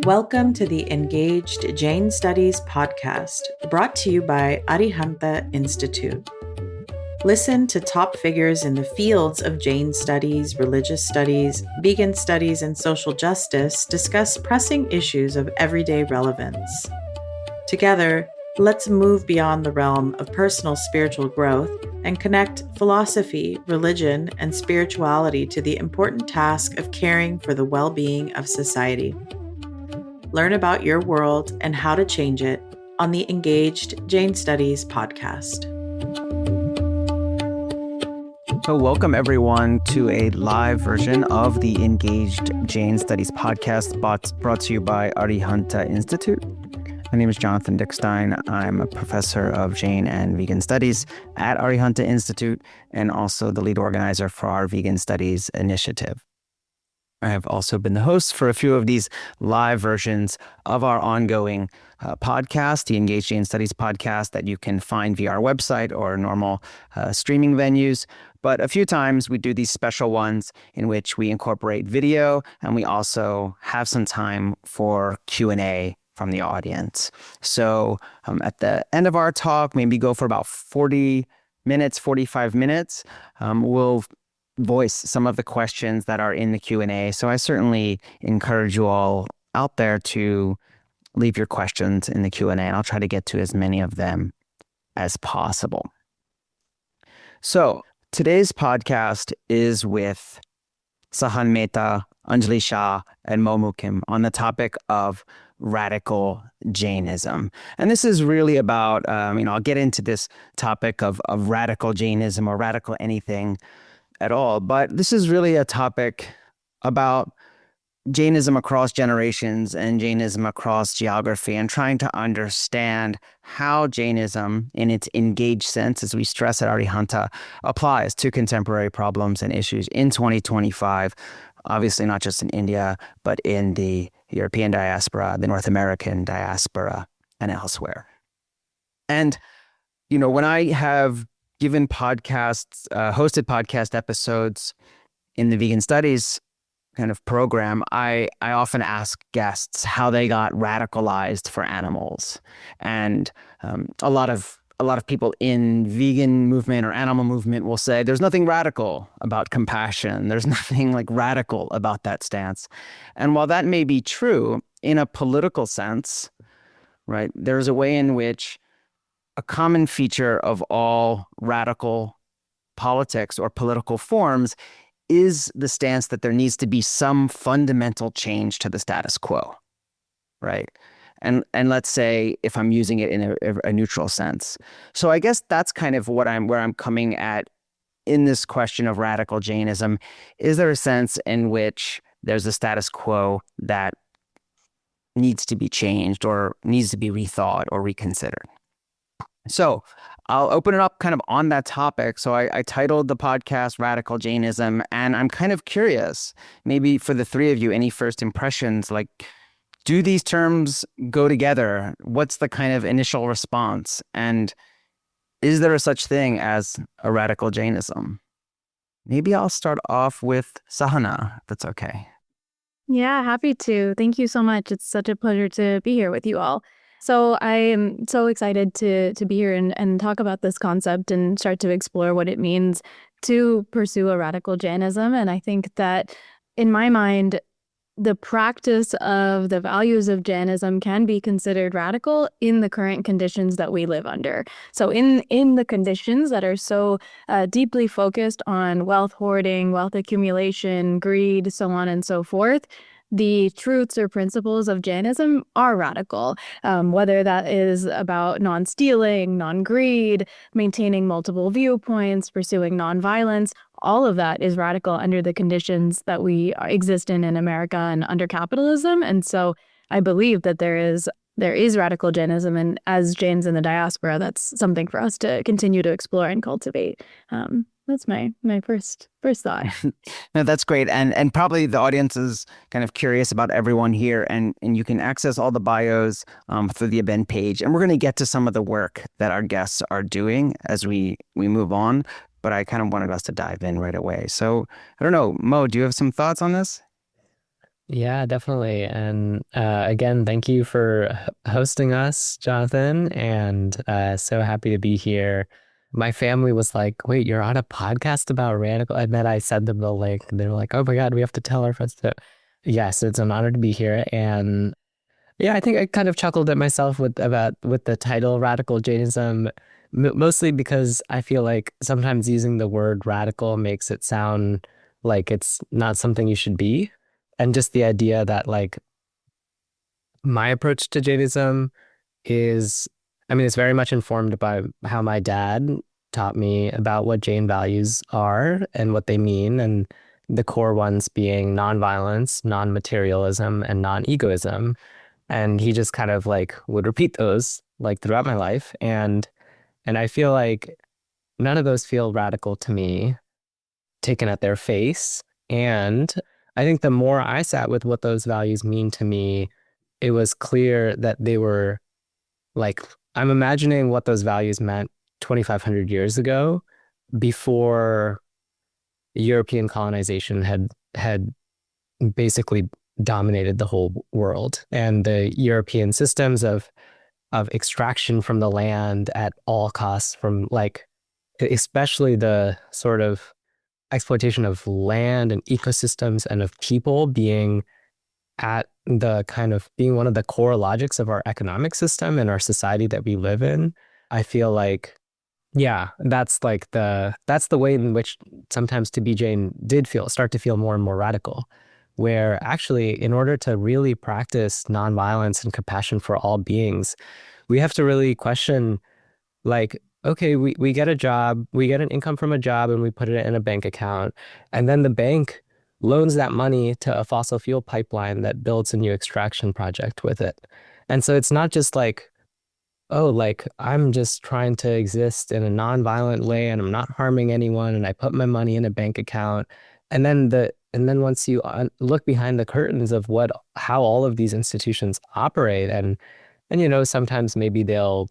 Welcome to the Engaged Jain Studies podcast, brought to you by Arihanta Institute. Listen to top figures in the fields of Jain studies, religious studies, vegan studies, and social justice discuss pressing issues of everyday relevance. Together, let's move beyond the realm of personal spiritual growth and connect philosophy, religion, and spirituality to the important task of caring for the well-being of society. Learn about your world and how to change it on the Engaged Jain Studies podcast. So welcome everyone to a live version of the Engaged Jain Studies podcast brought to you by Arihanta Institute. My name is Jonathan Dickstein. I'm a professor of Jain and Vegan Studies at Arihanta Institute and also the lead organizer for our Vegan Studies initiative. I have also been the host for a few of these live versions of our ongoing podcast, the Engaged Jain Studies podcast, that you can find via our website or normal streaming venues. But a few times we do these special ones in which we incorporate video, and we also have some time for Q&A from the audience. So at the end of our talk, maybe go for about 40 minutes, 45 minutes, we'll voice some of the questions that are in the Q&A. So I certainly encourage you all out there to leave your questions in the Q&A, and I'll try to get to as many of them as possible. So today's podcast is with Sahana Mehta, Anjli Shah, and Mookim on the topic of radical Jainism. And this is really about, I'll get into this topic of radical Jainism or radical anything at all, but this is really a topic about Jainism across generations and Jainism across geography, and trying to understand how Jainism, in its engaged sense, as we stress at Arihanta, applies to contemporary problems and issues in 2025, obviously not just in India, but in the European diaspora, the North American diaspora, and elsewhere. And, when I have given podcasts, hosted podcast episodes in the Vegan Studies kind of program, I often ask guests how they got radicalized for animals. And a lot of people in vegan movement or animal movement will say there's nothing radical about compassion. There's nothing radical about that stance. And while that may be true in a political sense, right, there's a way in which a common feature of all radical politics or political forms is the stance that there needs to be some fundamental change to the status quo, right? And let's say if I'm using it in a neutral sense. So I guess that's kind of where I'm coming at in this question of radical Jainism. Is there a sense in which there's a status quo that needs to be changed or needs to be rethought or reconsidered? So I'll open it up kind of on that topic. So I titled the podcast Radical Jainism, and I'm kind of curious, maybe for the three of you, any first impressions, do these terms go together? What's the kind of initial response? And is there a such thing as a radical Jainism? Maybe I'll start off with Sahana, if that's okay. Yeah, happy to. Thank you so much. It's such a pleasure to be here with you all. So I am so excited to be here and talk about this concept and start to explore what it means to pursue a radical Jainism. And I think that in my mind, the practice of the values of Jainism can be considered radical in the current conditions that we live under. So in the conditions that are so deeply focused on wealth hoarding, wealth accumulation, greed, so on and so forth, the truths or principles of Jainism are radical, whether that is about non-stealing, non-greed, maintaining multiple viewpoints, pursuing non-violence. All of that is radical under the conditions that we exist in America and under capitalism. And so I believe that there is radical Jainism, and as Jains in the diaspora, that's something for us to continue to explore and cultivate. That's my first thought. No, that's great. And probably the audience is kind of curious about everyone here, and you can access all the bios through the event page. And we're going to get to some of the work that our guests are doing as we move on. But I kind of wanted us to dive in right away. So I don't know, Mo, do you have some thoughts on this? Yeah, definitely. And again, thank you for hosting us, Jonathan. And so happy to be here. My family was like, wait, you're on a podcast about radical? And then I sent them the link and they were like, oh my God, we have to tell our friends. So yes, it's an honor to be here. And yeah, I think I kind of chuckled at myself with the title Radical Jainism, mostly because I feel like sometimes using the word radical makes it sound like it's not something you should be. And just the idea that like my approach to Jainism is, I mean, it's very much informed by how my dad taught me about what Jain values are and what they mean, and the core ones being nonviolence, non-materialism, and non-egoism. And he just kind of like would repeat those like throughout my life. And I feel like none of those feel radical to me, taken at their face. And I think the more I sat with what those values mean to me, it was clear that they were like, I'm imagining what those values meant 2,500 years ago, before European colonization had basically dominated the whole world. And the European systems of extraction from the land at all costs, from like especially the sort of exploitation of land and ecosystems and of people being at the kind of being one of the core logics of our economic system and our society that we live in. I feel like, yeah, that's the way in which sometimes to be Jain did start to feel more and more radical, where actually in order to really practice nonviolence and compassion for all beings, we have to really question, like, okay, we get a job, we get an income from a job and we put it in a bank account. And then the bank loans that money to a fossil fuel pipeline that builds a new extraction project with it. And so it's not just like, oh, like I'm just trying to exist in a nonviolent way and I'm not harming anyone and I put my money in a bank account. And then once you look behind the curtains of how all of these institutions operate, and sometimes maybe they'll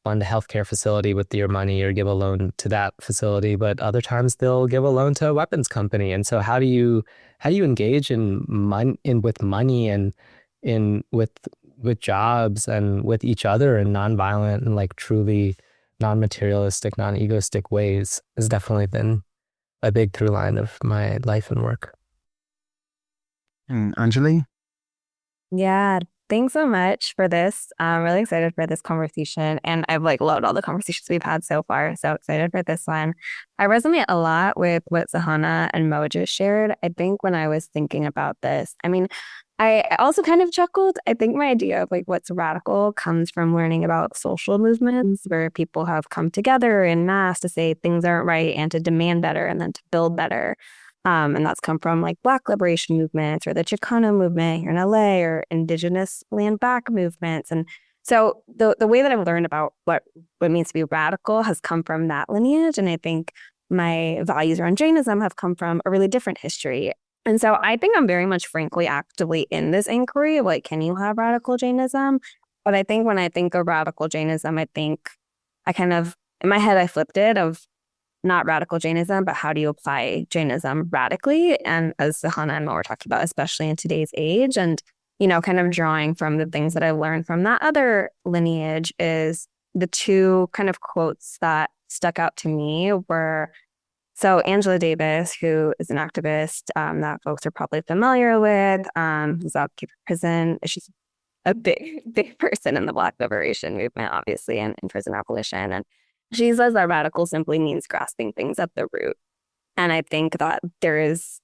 fund a healthcare facility with your money or give a loan to that facility, but other times they'll give a loan to a weapons company. And so how do you engage with money and in with jobs and with each other in nonviolent and like truly non-materialistic, non-egoistic ways has definitely been a big through line of my life and work. And Anjali? Yeah, thanks so much for this. I'm really excited for this conversation. And I've like loved all the conversations we've had so far. So excited for this one. I resonate a lot with what Sahana and Mo just shared. I think when I was thinking about this, I mean, I also kind of chuckled. I think my idea of like what's radical comes from learning about social movements where people have come together in mass to say things aren't right and to demand better and then to build better. And that's come from like Black liberation movements or the Chicano movement here in LA or indigenous land back movements. And so the way that I've learned about what it means to be radical has come from that lineage. And I think my values around Jainism have come from a really different history. And so I think I'm very much frankly actively in this inquiry of like, can you have radical Jainism? But I think when I think of radical Jainism, I think I kind of, in my head, I flipped it of not radical Jainism, but how do you apply Jainism radically? And as Sahana and Mo were talking about, especially in today's age, and, kind of drawing from the things that I learned from that other lineage is the two kind of quotes that stuck out to me were, so Angela Davis, who is an activist that folks are probably familiar with, who's out of prison. She's a big person in the Black liberation movement, obviously, and in prison abolition. And she says that radical simply means grasping things at the root. And I think that there is,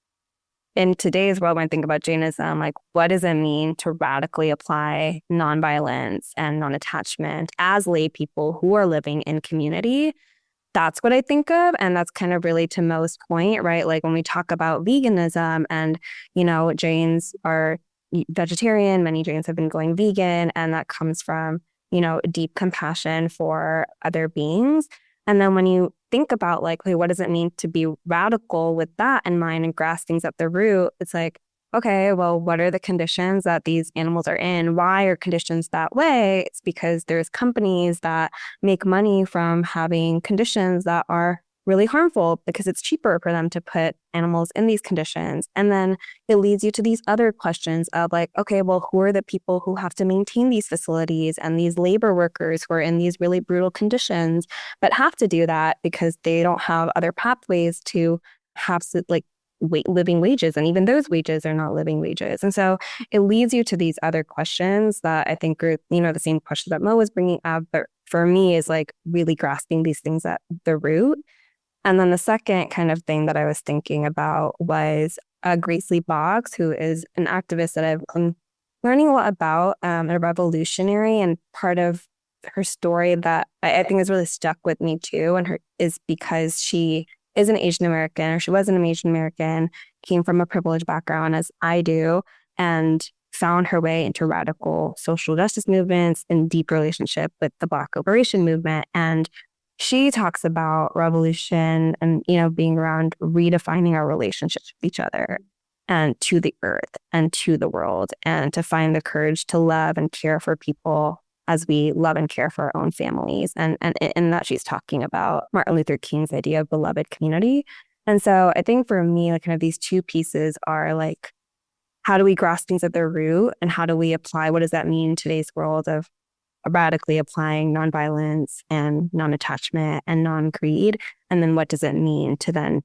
in today's world, when I think about Jainism, like what does it mean to radically apply nonviolence and non-attachment as lay people who are living in community? That's what I think of. And that's kind of really to Mo's point, right? Like when we talk about veganism and, Jains are vegetarian, many Jains have been going vegan, and that comes from deep compassion for other beings. And then when you think about like, hey, what does it mean to be radical with that in mind and grasp things at the root? It's like, okay, well, what are the conditions that these animals are in? Why are conditions that way? It's because there's companies that make money from having conditions that are really harmful because it's cheaper for them to put animals in these conditions. And then it leads you to these other questions of like, okay, well, who are the people who have to maintain these facilities and these labor workers who are in these really brutal conditions, but have to do that because they don't have other pathways to have like living wages. And even those wages are not living wages. And so it leads you to these other questions that I think are, the same questions that Mo was bringing up, but for me is like really grasping these things at the root. And then the second kind of thing that I was thinking about was Grace Lee Boggs, who is an activist that I've been learning a lot about, a revolutionary, and part of her story that I think has really stuck with me too, and is because she is an Asian American, or she was an Asian American, came from a privileged background as I do, and found her way into radical social justice movements in deep relationship with the Black Liberation Movement. And she talks about revolution and, being around redefining our relationships with each other and to the earth and to the world, and to find the courage to love and care for people as we love and care for our own families. And in that she's talking about Martin Luther King's idea of beloved community. And so I think for me, like kind of these two pieces are like, how do we grasp things at their root, and how do we apply, what does that mean in today's world of radically applying nonviolence and non-attachment and non-greed? And then what does it mean to then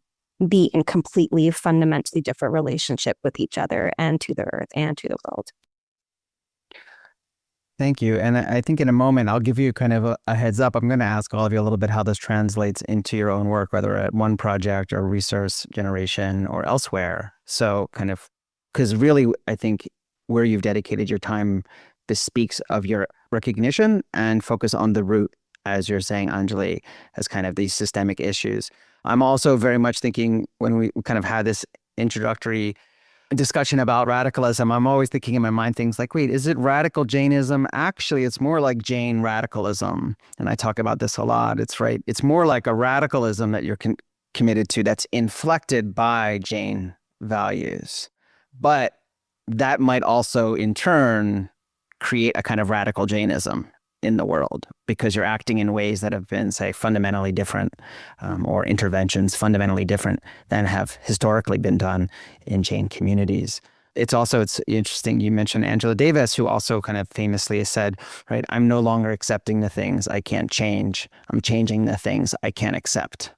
be in completely fundamentally different relationship with each other and to the earth and to the world? Thank you. And I think in a moment, I'll give you kind of a heads up. I'm going to ask all of you a little bit how this translates into your own work, whether at one project or resource generation or elsewhere. So kind of, because really, I think where you've dedicated your time, this speaks of your recognition and focus on the root, as you're saying, Anjali, as kind of these systemic issues. I'm also very much thinking, when we kind of had this introductory discussion about radicalism, I'm always thinking in my mind things like, wait, is it radical Jainism? Actually, it's more like Jain radicalism. And I talk about this a lot. It's right. It's more like a radicalism that you're committed to that's inflected by Jain values. But that might also in turn create a kind of radical Jainism in the world, because you're acting in ways that have been, say, fundamentally different, or interventions fundamentally different than have historically been done in Jain communities. It's interesting you mentioned Angela Davis, who also kind of famously has said, right, I'm no longer accepting the things I can't change. I'm changing the things I can't accept.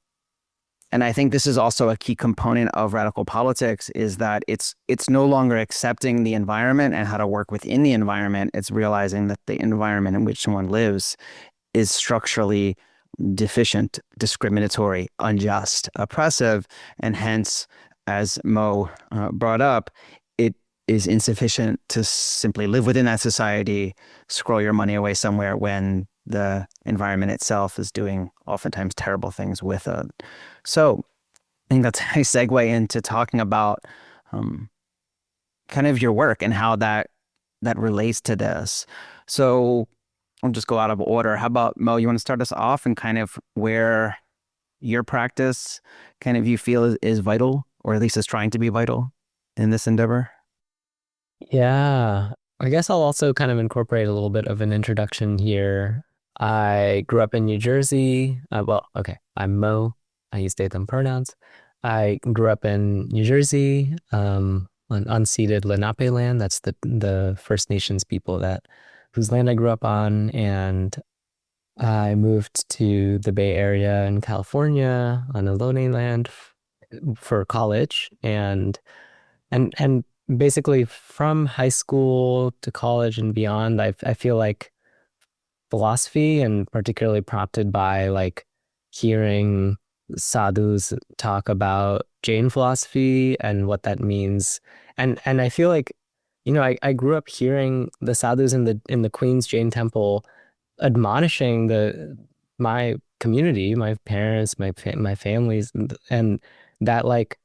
And I think this is also a key component of radical politics, is that it's no longer accepting the environment and how to work within the environment. It's realizing that the environment in which someone lives is structurally deficient, discriminatory, unjust, oppressive, and hence, as Mo brought up, it is insufficient to simply live within that society, scroll your money away somewhere when the environment itself is doing oftentimes terrible things with it. So I think that's a nice segue into talking about kind of your work and how that relates to this. So I'll just go out of order. How about, Mo, you want to start us off and kind of where your practice kind of you feel is vital, or at least is trying to be vital in this endeavor? Yeah, I guess I'll also kind of incorporate a little bit of an introduction here. I grew up in New Jersey. I'm Mo. I use they, them pronouns. I grew up in New Jersey, on unceded Lenape land. That's the First Nations people whose land I grew up on. And I moved to the Bay Area in California on Ohlone land for college. And basically from high school to college and beyond, I feel like philosophy, and particularly prompted by like hearing sadhus talk about Jain philosophy and what that means. And I feel like, I grew up hearing the sadhus in the Queen's Jain temple admonishing my community, my parents, my families, and that like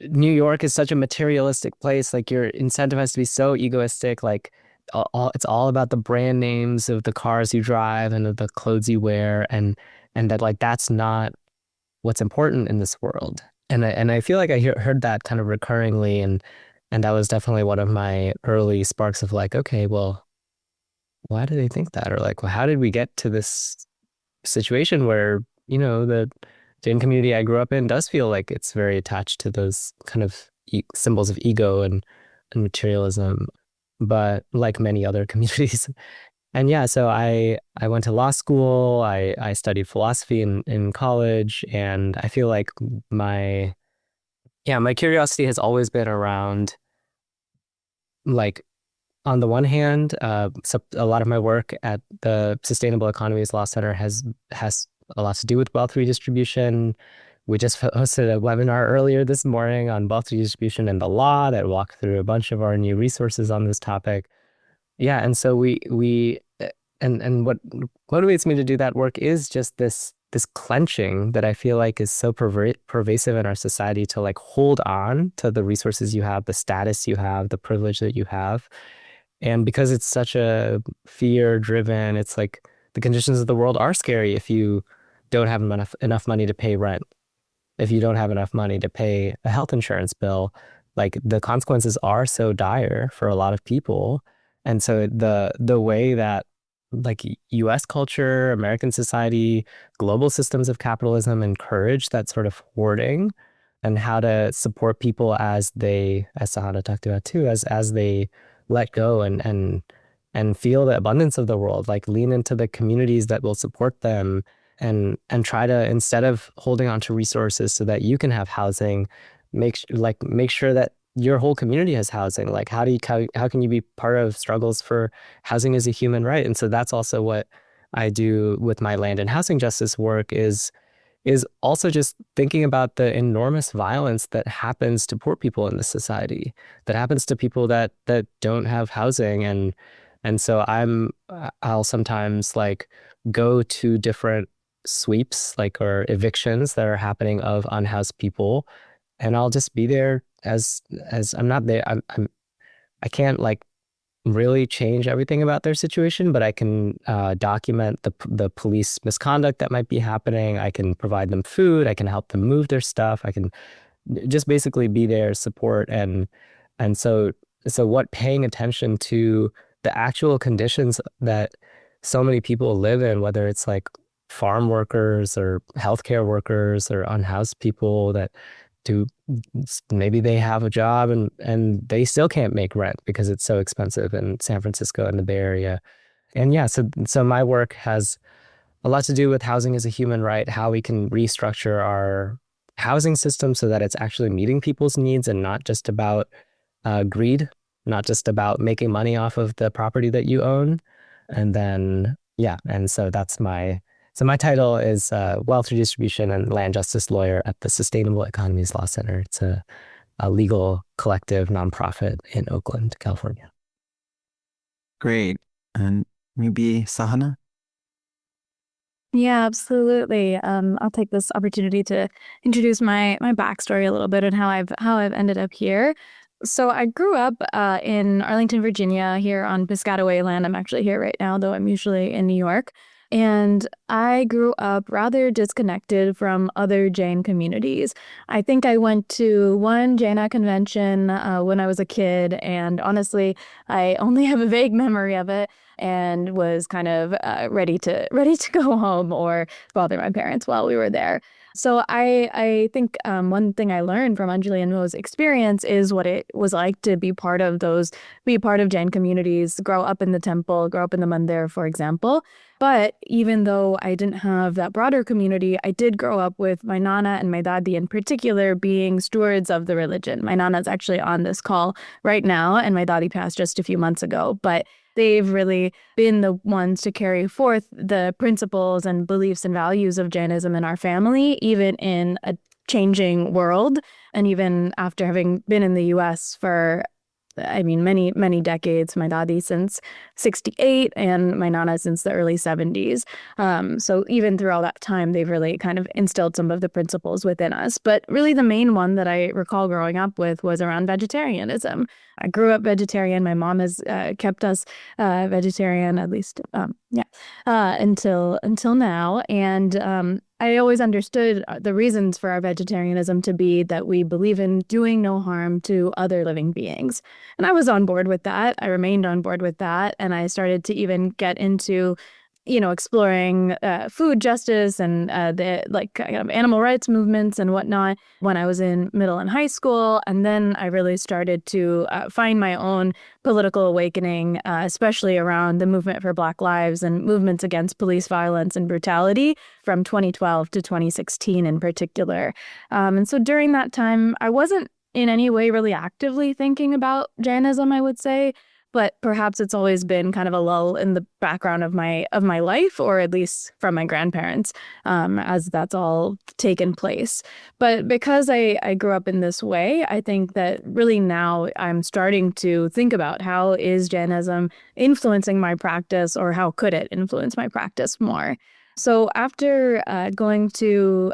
New York is such a materialistic place. Like you're incentivized to be so egoistic. Like it's all about the brand names of the cars you drive and of the clothes you wear, and that like that's not what's important in this world. And I feel like I heard that kind of recurringly, and that was definitely one of my early sparks of like, okay, well, why do they think that? Or like, well, how did we get to this situation where the Jain community I grew up in does feel like it's very attached to those kind of symbols of ego and materialism, but like many other communities. And yeah, so I went to law school. I studied philosophy in college, and I feel like my curiosity has always been around, like, on the one hand, so a lot of my work at the Sustainable Economies Law Center has a lot to do with wealth redistribution. We just hosted a webinar earlier this morning on wealth redistribution and the law that walked through a bunch of our new resources on this topic. Yeah, and so and what motivates me to do that work is just this clenching that I feel like is so pervasive in our society, to like hold on to the resources you have, the status you have, the privilege that you have. And because it's such a fear-driven, it's like the conditions of the world are scary if you don't have enough money to pay rent, if you don't have enough money to pay a health insurance bill. Like, the consequences are so dire for a lot of people. And so the way that, like, US culture, American society, global systems of capitalism encourage that sort of hoarding, and how to support people as Sahana talked about too, as they let go and feel the abundance of the world, like lean into the communities that will support them, and try to, instead of holding on to resources so that you can have housing, make sure that your whole community has housing. Like, how can you be part of struggles for housing as a human right? And so that's also what I do with my land and housing justice work, is also just thinking about the enormous violence that happens to poor people in this society, that happens to people that don't have housing. And so I'll sometimes like go to different sweeps, like, or evictions that are happening of unhoused people, and I'll just be there as I'm not there. I can't like really change everything about their situation, but I can document the police misconduct that might be happening. I can provide them food. I can help them move their stuff. I can just basically be there, support, and so what paying attention to the actual conditions that so many people live in, whether it's like farm workers or healthcare workers or unhoused people that do, maybe they have a job and they still can't make rent because it's so expensive in San Francisco and the Bay Area. And yeah, so my work has a lot to do with housing as a human right, how we can restructure our housing system so that it's actually meeting people's needs and not just about greed, not just about making money off of the property that you own. And then, yeah, and so my title is Wealth Redistribution and Land Justice Lawyer at the Sustainable Economies Law Center. It's a legal collective nonprofit in Oakland, California. Great. And maybe Sahana? Yeah, absolutely. I'll take this opportunity to introduce my backstory a little bit and how I've ended up here. So I grew up in Arlington, Virginia, here on Piscataway land. I'm actually here right now, though I'm usually in New York. And I grew up rather disconnected from other Jain communities. I think I went to one Jaina convention when I was a kid, and honestly, I only have a vague memory of it, and was kind of ready to go home or bother my parents while we were there. So I think one thing I learned from Anjli and Mo's experience is what it was like to be part of Jain communities, grow up in the temple, grow up in the mandir, for example. But even though I didn't have that broader community, I did grow up with my nana and my dadi in particular being stewards of the religion. My nana's actually on this call right now, and my dadi passed just a few months ago. But they've really been the ones to carry forth the principles and beliefs and values of Jainism in our family, even in a changing world. And even after having been in the U.S. for, many, many decades, my dadi since 68 and my nana since the early 70s. So even through all that time, they've really kind of instilled some of the principles within us. But really the main one that I recall growing up with was around vegetarianism. I grew up vegetarian. My mom has kept us vegetarian, at least, until now. And I always understood the reasons for our vegetarianism to be that we believe in doing no harm to other living beings. And I was on board with that. I remained on board with that. And I started to even get into exploring food justice and the kind of animal rights movements and whatnot when I was in middle and high school. And then I really started to find my own political awakening, especially around the movement for Black lives and movements against police violence and brutality from 2012 to 2016 in particular. And so during that time, I wasn't in any way really actively thinking about Jainism, I would say. But perhaps it's always been kind of a lull in the background of my life, or at least from my grandparents, as that's all taken place. But because I grew up in this way, I think that really now I'm starting to think about how is Jainism influencing my practice, or how could it influence my practice more. So after going to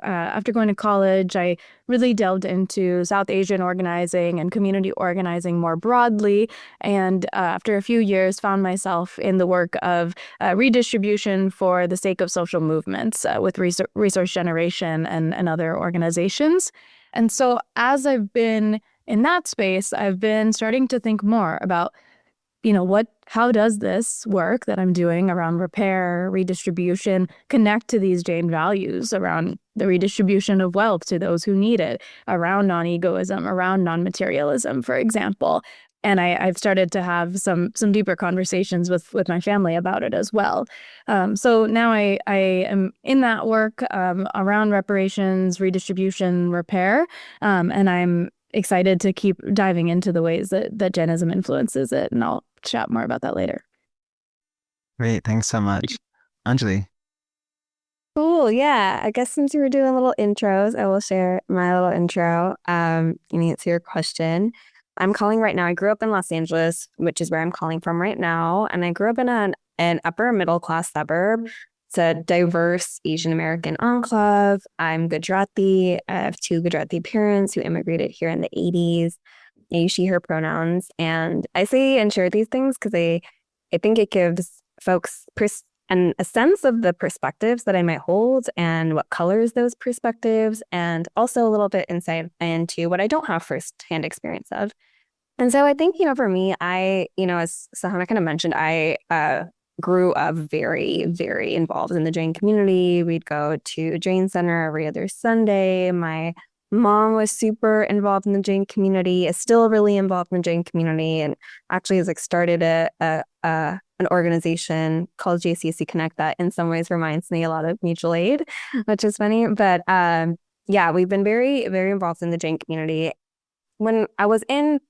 college, I really delved into South Asian organizing and community organizing more broadly. And after a few years, found myself in the work of redistribution for the sake of social movements with Resource Generation and other organizations. And so as I've been in that space, I've been starting to think more about how does this work that I'm doing around repair, redistribution, connect to these Jain values around the redistribution of wealth to those who need it, around non-egoism, around non-materialism, for example. And I've started to have some deeper conversations with my family about it as well. So now I am in that work around reparations, redistribution, repair, and I'm excited to keep diving into the ways that Jainism influences it, and I'll chat more about that later. Great, thanks so much. Anjli. Cool, yeah. I guess since you were doing little intros, I will share my little intro. And answer your question. I'm calling right now. I grew up in Los Angeles, which is where I'm calling from right now. And I grew up in an upper middle class suburb. It's a diverse Asian American enclave. I'm Gujarati. I have two Gujarati parents who immigrated here in the 80s. I use she, her pronouns. And I say and share these things because I think it gives folks a sense of the perspectives that I might hold and what colors those perspectives, and also a little bit insight into what I don't have firsthand experience of. And so I think, for me, as Sahana kind of mentioned, I grew up very, very involved in the Jain community. We'd go to Jain Center every other Sunday. My mom was super involved in the Jain community, is still really involved in the Jain community, and actually has started an organization called JCSC Connect that in some ways reminds me a lot of mutual aid, which is funny. But we've been very, very involved in the Jain community. When I was in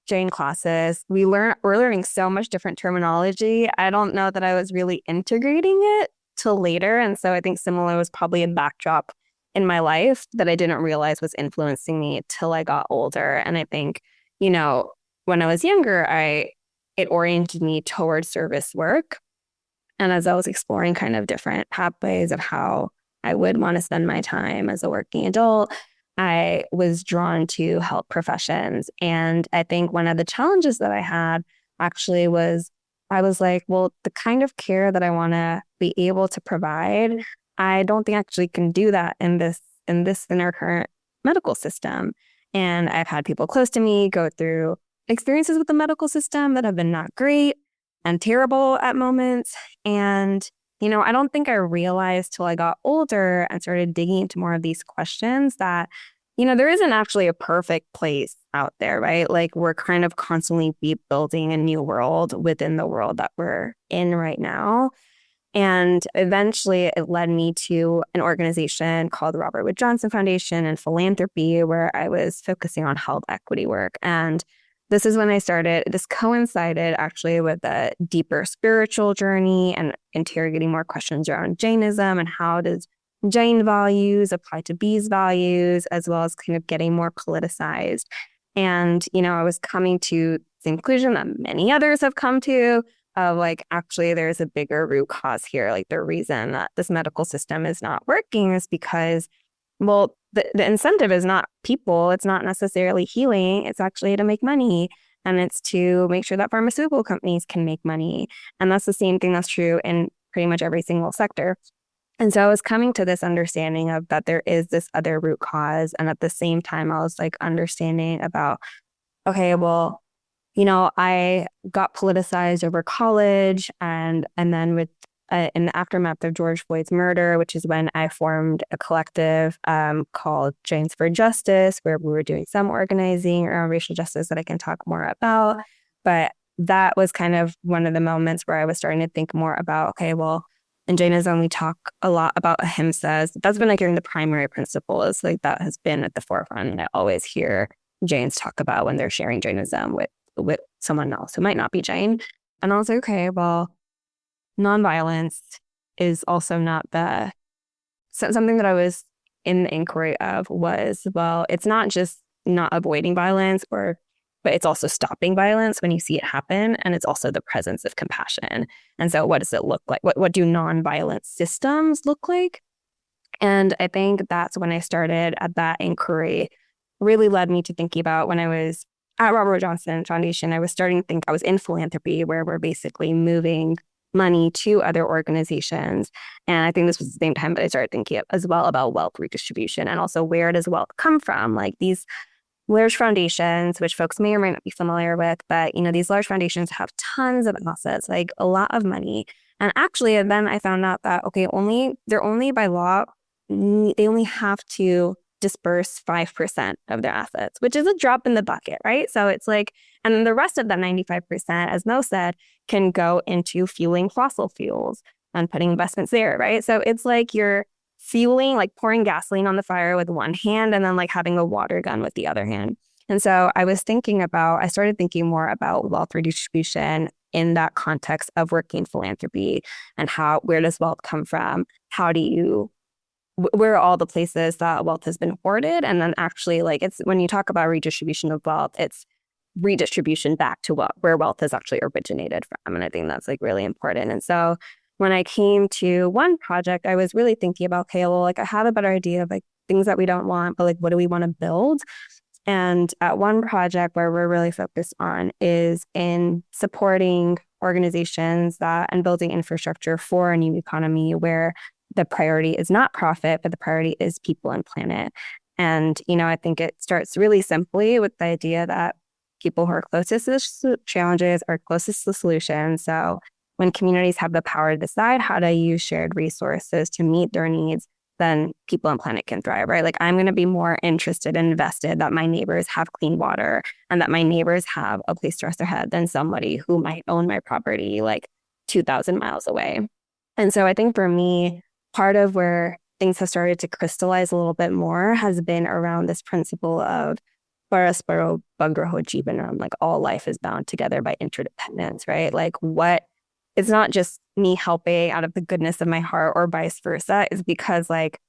Jain classes, we're learning so much different terminology. I don't know that I was really integrating it till later. And so I think similar was probably a backdrop in my life that I didn't realize was influencing me till I got older. And I think, when I was younger, it oriented me towards service work. And as I was exploring kind of different pathways of how I would want to spend my time as a working adult, I was drawn to health professions. And I think one of the challenges that I had actually was, I was like, well, the kind of care that I want to be able to provide, I don't think I actually can do that in our current medical system. And I've had people close to me go through experiences with the medical system that have been not great and terrible at moments. And I don't think I realized till I got older and started digging into more of these questions that, there isn't actually a perfect place out there, right? Like we're kind of constantly building a new world within the world that we're in right now. And eventually it led me to an organization called the Robert Wood Johnson Foundation and Philanthropy, where I was focusing on health equity work. And this is when this coincided actually with a deeper spiritual journey and interrogating more questions around Jainism and how does Jain values apply to these values, as well as kind of getting more politicized. And, I was coming to the conclusion that many others have come to of like, actually, there's a bigger root cause here. Like the reason that this medical system is not working is because, well, the incentive is not people. It's not necessarily healing. It's actually to make money. And it's to make sure that pharmaceutical companies can make money. And that's the same thing that's true in pretty much every single sector. And so I was coming to this understanding of that there is this other root cause. And at the same time, I was like understanding about, okay, well, I got politicized over college and then with in the aftermath of George Floyd's murder, which is when I formed a collective called Jains for Justice, where we were doing some organizing around racial justice that I can talk more about. But that was kind of one of the moments where I was starting to think more about, okay, well, in Jainism, we talk a lot about ahimsas. That's been like the primary principle, is like that has been at the forefront. And I always hear Jains talk about when they're sharing Jainism with someone else who might not be Jain. And I was like, okay, well, nonviolence is also not something that I was in the inquiry of was, well, it's not just not avoiding violence but it's also stopping violence when you see it happen. And it's also the presence of compassion. And so what does it look like? What do nonviolent systems look like? And I think that's when I started at that inquiry, really led me to thinking about when I was at Robert Johnson Foundation. I was starting to think, I was in philanthropy, where we're basically moving money to other organizations. And I think this was the same time that I started thinking as well about wealth redistribution, and also where does wealth come from? Like these large foundations, which folks may or may not be familiar with, but these large foundations have tons of assets, like a lot of money. And actually, then I found out that, okay, they're only by law, they only have to disperse 5% of their assets, which is a drop in the bucket, right? So it's like, and then the rest of that 95%, as Mo said, can go into fueling fossil fuels and putting investments there, right? So it's like you're fueling, like pouring gasoline on the fire with one hand and then like having a water gun with the other hand. And so I started thinking more about wealth redistribution in that context of working philanthropy and where does wealth come from? Where are all the places that wealth has been hoarded? And then actually, like, it's when you talk about redistribution of wealth, it's redistribution back to where wealth has actually originated from. And I think that's like really important. And so when I came to one project, I was really thinking about, okay, well, like I have a better idea of like things that we don't want, but like, what do we want to build? And at one project where we're really focused on is in supporting organizations and building infrastructure for a new economy where the priority is not profit, but the priority is people and planet. And, I think it starts really simply with the idea that people who are closest to the challenges are closest to the solutions. So when communities have the power to decide how to use shared resources to meet their needs, then people and planet can thrive, right? Like I'm going to be more interested and invested that my neighbors have clean water and that my neighbors have a place to rest their head than somebody who might own my property like 2,000 miles away. And so I think for me, part of where things have started to crystallize a little bit more has been around this principle of Parasparopagraho jivanam, like all life is bound together by interdependence, right? Like it's not just me helping out of the goodness of my heart or vice versa. It's because like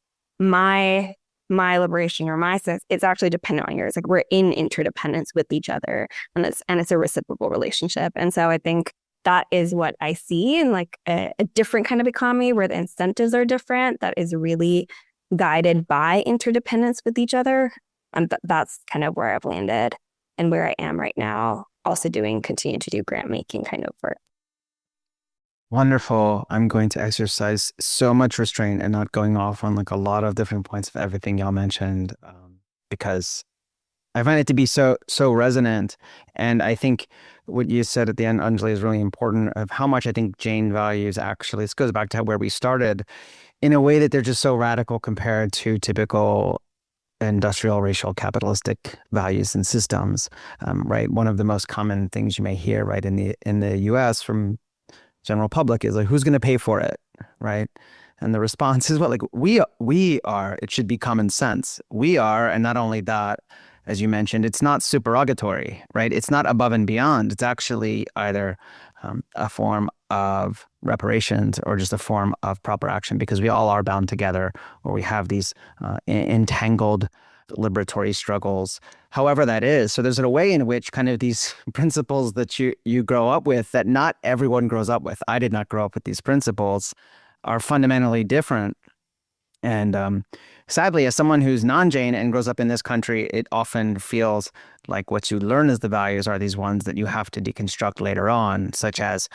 my liberation or my sense, it's actually dependent on yours. Like we're in interdependence with each other, and it's a reciprocal relationship. And so I think that is what I see in like a different kind of economy where the incentives are different, that is really guided by interdependence with each other. And that's kind of where I've landed and where I am right now, also continue to do grant making kind of work. Wonderful. I'm going to exercise so much restraint and not going off on like a lot of different points of everything y'all mentioned, because I find it to be so resonant. And I think what you said at the end, Anjli, is really important of how much I think Jain values actually, this goes back to where we started, in a way that they're just so radical compared to typical industrial, racial, capitalistic values and systems, right? One of the most common things you may hear, right, in the US from general public is like, who's going to pay for it, right? And the response is, well, like we are, it should be common sense. We are, and not only that, as you mentioned, it's not supererogatory, right? It's not above and beyond. It's actually either a form of reparations or just a form of proper action, because we all are bound together, or we have these entangled liberatory struggles, however that is. So there's a way in which kind of these principles that you grow up with that not everyone grows up with. I did not grow up with these principles, are fundamentally different. And sadly, as someone who's non-Jain and grows up in this country, it often feels like what you learn as the values are these ones that you have to deconstruct later on, such as,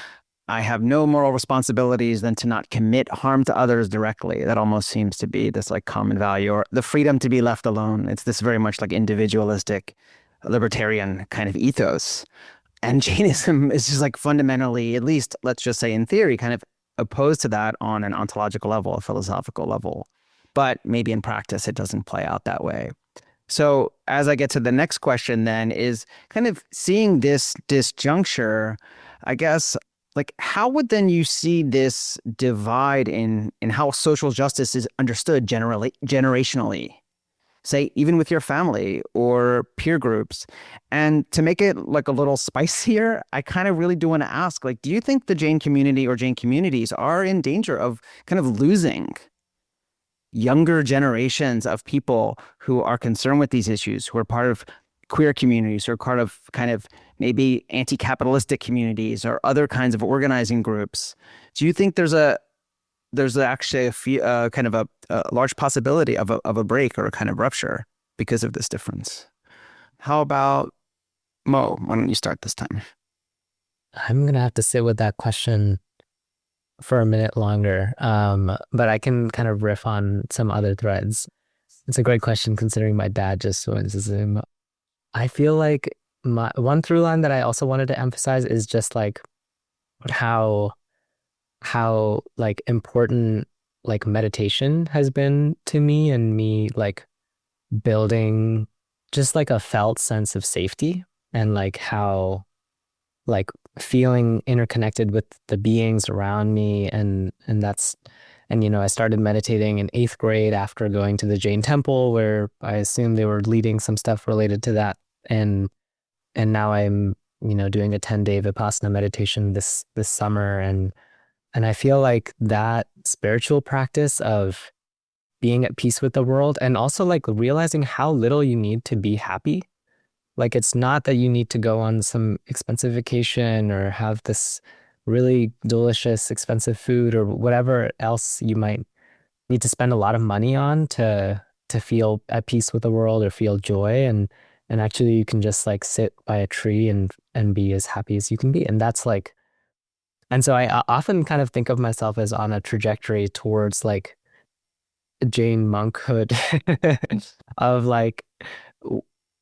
I have no moral responsibilities than to not commit harm to others directly. That almost seems to be this like common value, or the freedom to be left alone. It's this very much like individualistic, libertarian kind of ethos. And Jainism is just like fundamentally, at least let's just say in theory, kind of opposed to that on an ontological level, a philosophical level. But maybe in practice, it doesn't play out that way. So as I get to the next question then is kind of seeing this disjuncture, I guess, like how would then you see this divide in how social justice is understood generationally? Say, even with your family or peer groups. And to make it like a little spicier, I kind of really do want to ask, like, do you think the Jain community or Jain communities are in danger of kind of losing younger generations of people who are concerned with these issues, who are part of queer communities, who are part of kind of maybe anti-capitalistic communities or other kinds of organizing groups? Do you think there's actually kind of a large possibility of a break or a kind of rupture because of this difference? How about Mo? Why don't you start this time? I'm going to have to sit with that question for a minute longer, but I can kind of riff on some other threads. It's a great question considering my dad just went to Zoom. I feel like my one through line that I also wanted to emphasize is just like how like important like meditation has been to me, and me like building just like a felt sense of safety, and like how like feeling interconnected with the beings around me. And I started meditating in 8th grade after going to the Jain temple, where I assumed they were leading some stuff related to that. And now I'm, doing a 10-day Vipassana meditation this summer. And I feel like that spiritual practice of being at peace with the world, and also like realizing how little you need to be happy. Like, it's not that you need to go on some expensive vacation or have this really delicious, expensive food or whatever else you might need to spend a lot of money on to feel at peace with the world or feel joy. And actually you can just like sit by a tree and be as happy as you can be. And that's like, and so I often kind of think of myself as on a trajectory towards like Jain monkhood of like,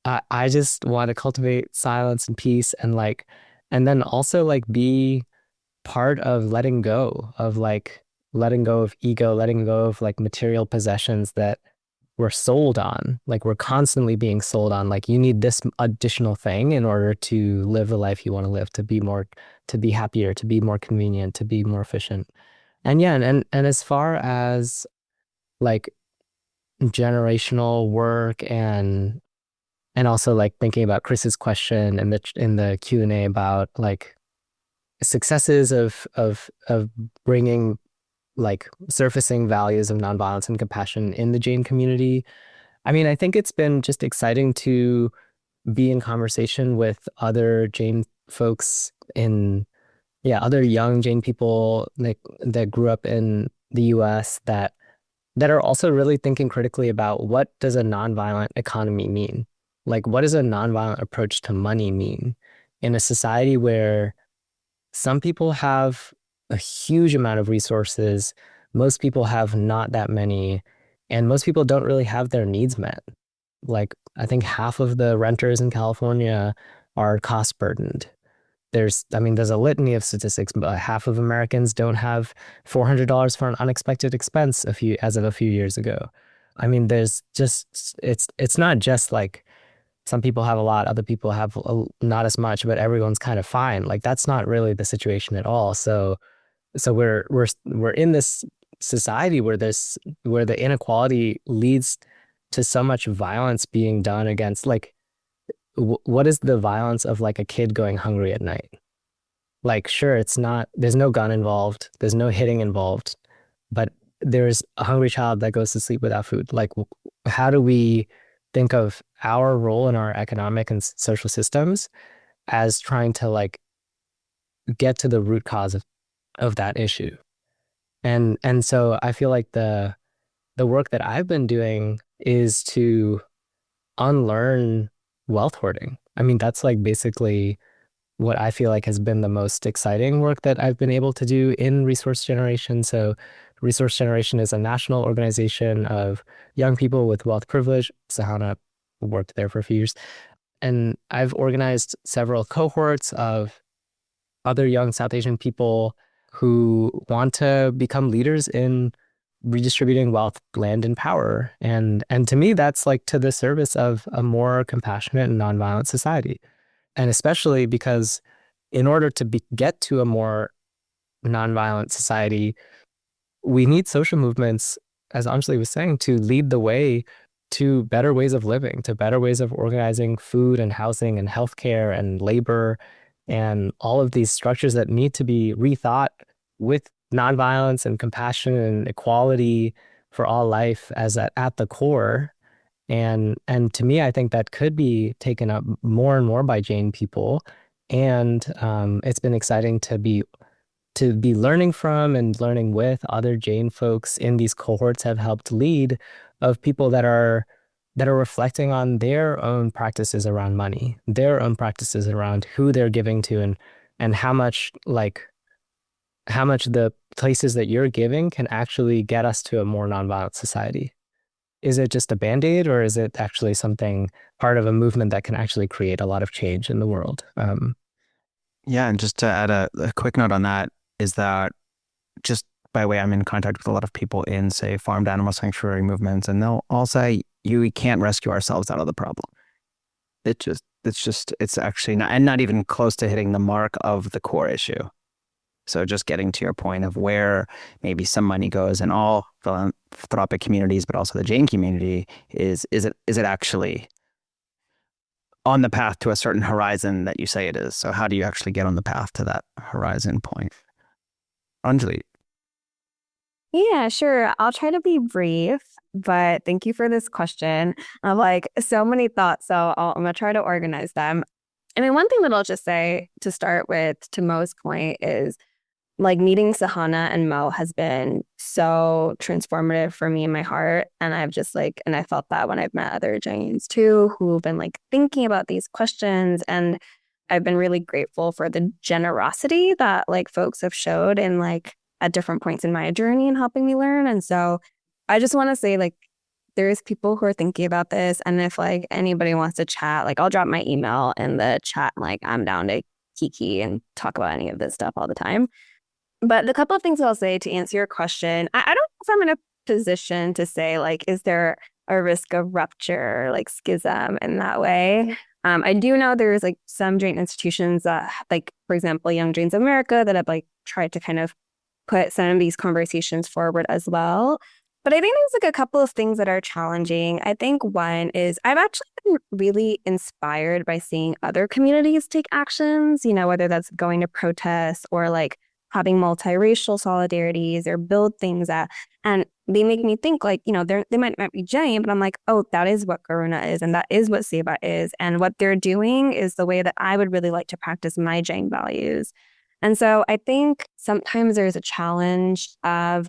I just want to cultivate silence and peace, and like, and then also like be part of letting go of ego, letting go of like material possessions that we're sold on. Like, we're constantly being sold on, like, you need this additional thing in order to live the life you want to live, to be happier, to be more convenient, to be more efficient. And yeah, and as far as like generational work and also like thinking about Chris's question and in the Q&A about like successes of bringing like surfacing values of nonviolence and compassion in the Jain community. I mean, I think it's been just exciting to be in conversation with other Jain folks other young Jain people that grew up in the US that are also really thinking critically about what does a nonviolent economy mean? Like, what does a nonviolent approach to money mean in a society where some people have a huge amount of resources, most people have not that many, and most people don't really have their needs met? Like, I think half of the renters in California are cost burdened. There's a litany of statistics, but half of Americans don't have $400 for an unexpected expense as of a few years ago. I mean, there's just, it's not just like some people have a lot, other people have not as much, but everyone's kind of fine. Like, that's not really the situation at all. So we're in this society where the inequality leads to so much violence being done against, like, what is the violence of like a kid going hungry at night? Like, sure, there's no gun involved, there's no hitting involved, but there's a hungry child that goes to sleep without food. Like, how do we think of our role in our economic and social systems as trying to like get to the root cause of that issue? And so I feel like the work that I've been doing is to unlearn wealth hoarding. I mean, that's like basically what I feel like has been the most exciting work that I've been able to do in resource generation. So Resource Generation is a national organization of young people with wealth privilege. Sahana worked there for a few years. And I've organized several cohorts of other young South Asian people who want to become leaders in redistributing wealth, land, and power. And to me, that's like to the service of a more compassionate and nonviolent society. And especially because in order to get to a more nonviolent society, we need social movements, as Anjli was saying, to lead the way to better ways of living, to better ways of organizing food and housing and healthcare and labor and all of these structures that need to be rethought with nonviolence and compassion and equality for all life as at the core. And to me, I think that could be taken up more and more by Jain people. And it's been exciting to be learning from and learning with other Jain folks in these cohorts have helped lead of people that are reflecting on their own practices around money, their own practices around who they're giving to and how much the places that you're giving can actually get us to a more nonviolent society. Is it just a Band-Aid, or is it actually something part of a movement that can actually create a lot of change in the world? Yeah, and just to add a quick note on that is that just by the way, I'm in contact with a lot of people in, say, farmed animal sanctuary movements, and they'll all say, we can't rescue ourselves out of the problem. It's actually not even close to hitting the mark of the core issue. So just getting to your point of where maybe some money goes in all philanthropic communities, but also the Jain community, is it actually on the path to a certain horizon that you say it is? So how do you actually get on the path to that horizon point? Anjli. Yeah, sure. I'll try to be brief, but thank you for this question. I'm like so many thoughts, so I'm going to try to organize them. I mean, one thing that I'll just say to start with, to Mo's point, is like meeting Sahana and Mo has been so transformative for me in my heart. And I've just and I felt that when I've met other Jains too, who've been thinking about these questions. And I've been really grateful for the generosity that folks have showed in at different points in my journey and helping me learn. And so I just want to say there's people who are thinking about this. And if anybody wants to chat, I'll drop my email in the chat. I'm down to kiki and talk about any of this stuff all the time. But the couple of things I'll say to answer your question, I don't know if I'm in a position to say, is there a risk of rupture, schism in that way? I do know there's some Jain institutions that, for example, Young Jains of America, that have tried to kind of put some of these conversations forward as well. But I think there's a couple of things that are challenging. I think one is I've actually been really inspired by seeing other communities take actions, whether that's going to protests or having multiracial solidarities or build things that, and they make me think they might not be Jain, but I'm oh, that is what Karuna is, and that is what Seva is. And what they're doing is the way that I would really like to practice my Jain values. And so I think sometimes there's a challenge of,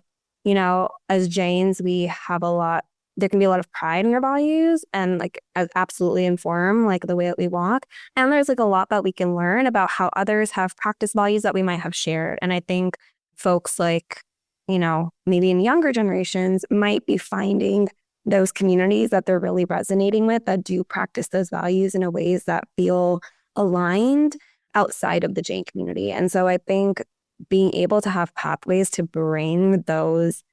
as Jains, there can be a lot of pride in our values and absolutely inform the way that we walk. And there's a lot that we can learn about how others have practiced values that we might have shared. And I think folks maybe in younger generations might be finding those communities that they're really resonating with that do practice those values in a ways that feel aligned outside of the Jain community. And so I think being able to have pathways to bring those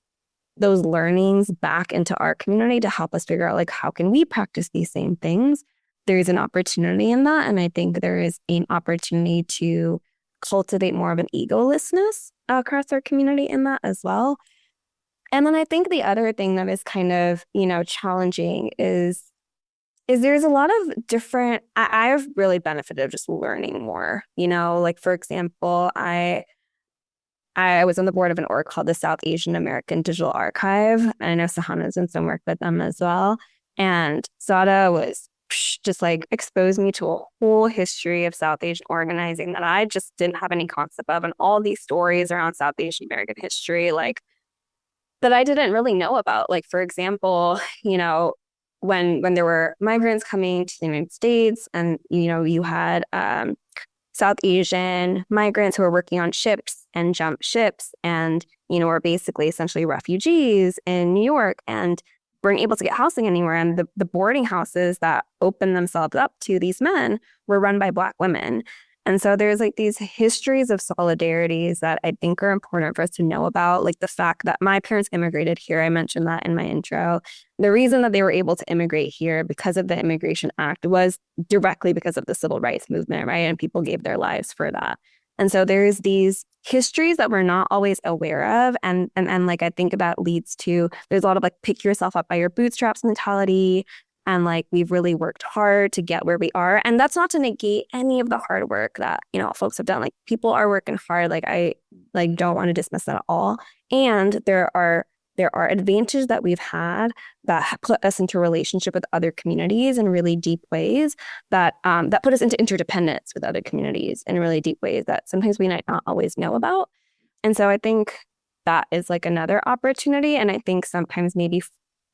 learnings back into our community to help us figure out how can we practice these same things, there's an opportunity in that. And I think there is an opportunity to cultivate more of an egolessness across our community in that as well. And then I think the other thing that is kind of, challenging is there's a lot of different, I've really benefited of just learning more, for example, I was on the board of an org called the South Asian American Digital Archive. And I know Sahana's done some work with them as well. And Sada was just exposed me to a whole history of South Asian organizing that I just didn't have any concept of. And all these stories around South Asian American history, that I didn't really know about. For example, when there were migrants coming to the United States and, you had South Asian migrants who were working on ships and jump ships and, were basically essentially refugees in New York and weren't able to get housing anywhere. And the boarding houses that opened themselves up to these men were run by Black women. And so there's like these histories of solidarities that I think are important for us to know about, like the fact that my parents immigrated here. I mentioned that in my intro. The reason that they were able to immigrate here because of the Immigration Act was directly because of the civil rights movement, right? And people gave their lives for that. And so there's these histories that we're not always aware of. And like I think about leads to, there's a lot of like pick yourself up by your bootstraps mentality. And like we've really worked hard to get where we are. And that's not to negate any of the hard work that, you know, folks have done. Like people are working hard. Like I like don't want to dismiss that at all. And there are advantages that we've had that put us into relationship with other communities in really deep ways that that put us into interdependence with other communities in really deep ways that sometimes we might not always know about. And so I think that is like another opportunity. And I think sometimes maybe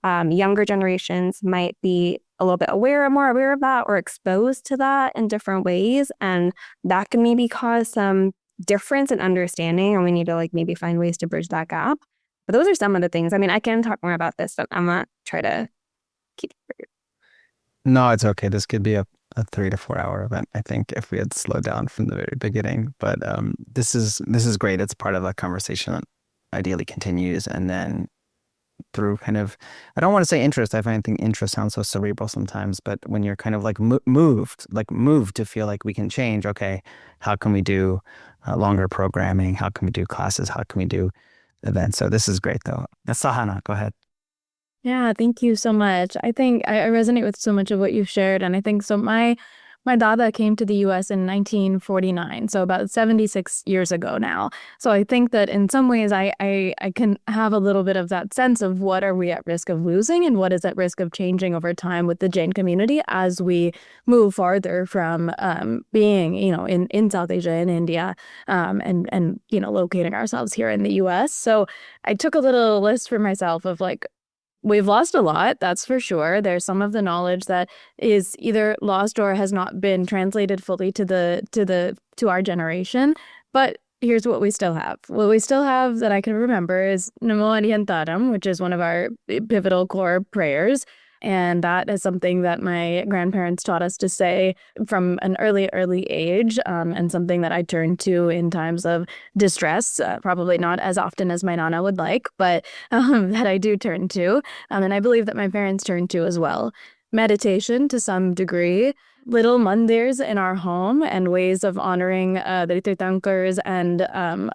younger generations might be a little bit more aware of that or exposed to that in different ways. And that can maybe cause some difference in understanding. And we need to like maybe find ways to bridge that gap. But those are some of the things. I mean, I can talk more about this, but I'm not try to keep it. No, it's okay. This could be a 3 to 4 hour event, I think, if we had slowed down from the very beginning. But this is great. It's part of a conversation that ideally continues, and then through kind of, I don't want to say interest. I think interest sounds so cerebral sometimes, but when you're kind of like moved to feel like we can change, okay, how can we do longer programming? How can we do classes? How can we do events? So this is great though. Sahana, go ahead. Yeah, thank you so much. I think I resonate with so much of what you've shared. And I think so my dada came to the US in 1949, so about 76 years ago now. So I think that in some ways I can have a little bit of that sense of what are we at risk of losing and what is at risk of changing over time with the Jain community as we move farther from being, you know, in South Asia, in India, and you know, locating ourselves here in the US. So I took a little list for myself of like, we've lost a lot, that's for sure. There's some of the knowledge that is either lost or has not been translated fully to our generation. But here's what we still have. What we still have that I can remember is Namo Arihantaram, which is one of our pivotal core prayers. And that is something that my grandparents taught us to say from an early age, and something that I turn to in times of distress, probably not as often as my nana would like, but that I do turn to. And I believe that my parents turn to as well. Meditation to some degree, little mandirs in our home and ways of honoring the Tirthankars and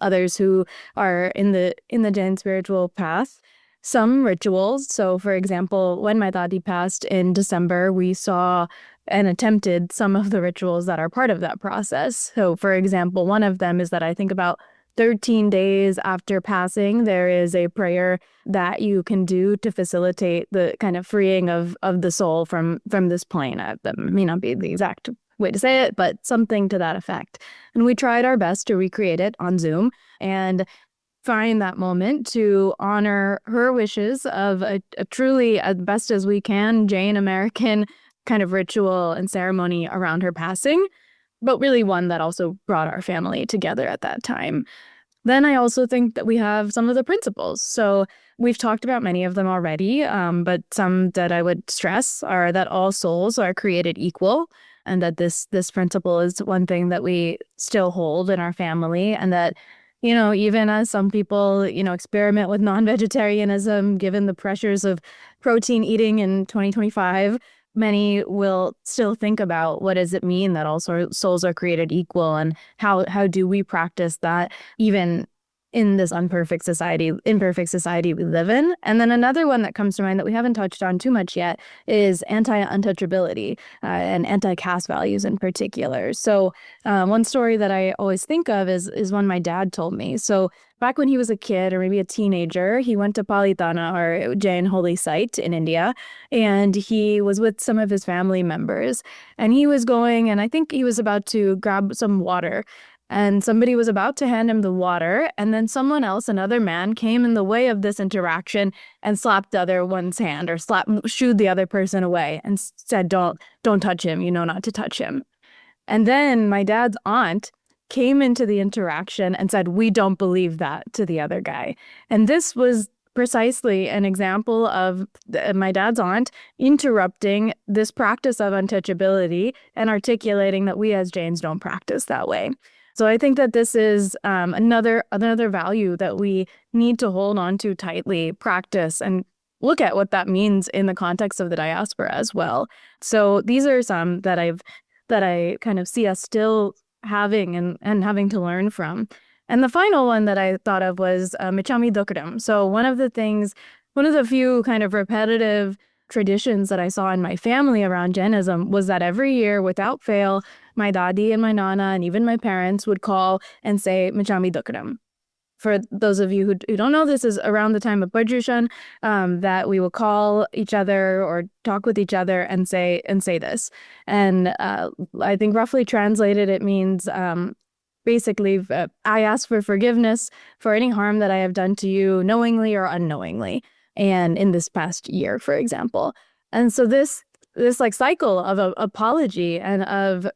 others who are in the Jain spiritual path. Some rituals. So, for example, when my dadi passed in December, we saw and attempted some of the rituals that are part of that process. So, for example, one of them is that I think about 13 days after passing, there is a prayer that you can do to facilitate the kind of freeing of the soul from this plane. That may not be the exact way to say it, but something to that effect. And we tried our best to recreate it on Zoom and find that moment to honor her wishes of a truly, as best as we can, Jain American kind of ritual and ceremony around her passing, but really one that also brought our family together at that time. Then I also think that we have some of the principles. So we've talked about many of them already, but some that I would stress are that all souls are created equal, and that this principle is one thing that we still hold in our family, and that, you know, even as some people, you know, experiment with non-vegetarianism, given the pressures of protein eating in 2025, many will still think about what does it mean that all souls are created equal, and how do we practice that even in this imperfect society we live in. And then another one that comes to mind that we haven't touched on too much yet is anti-untouchability and anti-caste values in particular. So one story that I always think of is one my dad told me. So back when he was a kid or maybe a teenager, he went to Palitana, or Jain holy site in India, and he was with some of his family members. And he was going, and I think he was about to grab some water. And somebody was about to hand him the water, and then someone else, another man, came in the way of this interaction and slapped the other one's hand, or shooed the other person away and said, don't touch him, you know not to touch him. And then my dad's aunt came into the interaction and said, we don't believe that, to the other guy. And this was precisely an example of my dad's aunt interrupting this practice of untouchability and articulating that we as Jains don't practice that way. So I think that this is another value that we need to hold on to tightly, practice, and look at what that means in the context of the diaspora as well. So these are some that I kind of see us still having and having to learn from. And the final one that I thought of was Michami Dukram. So one of the few kind of repetitive traditions that I saw in my family around Jainism was that every year, without fail, my dadi and my nana and even my parents would call and say Michami Dukram. For those of you who don't know, this is around the time of Bajushan, that we will call each other or talk with each other and say this. And I think roughly translated, it means basically, I ask for forgiveness for any harm that I have done to you knowingly or unknowingly, and in this past year, for example. And so this like cycle of apology and of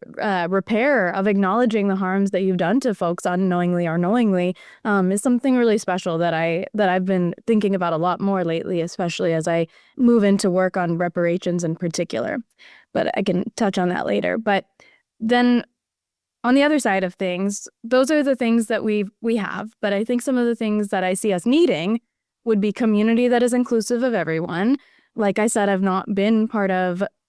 repair, of acknowledging the harms that you've done to folks unknowingly or knowingly, is something really special that I've been thinking about a lot more lately, especially as I move into work on reparations in particular. But I can touch on that later. But then on the other side of things, those are the things that we have. But I think some of the things that I see us needing would be community that is inclusive of everyone. Like I said, I've not been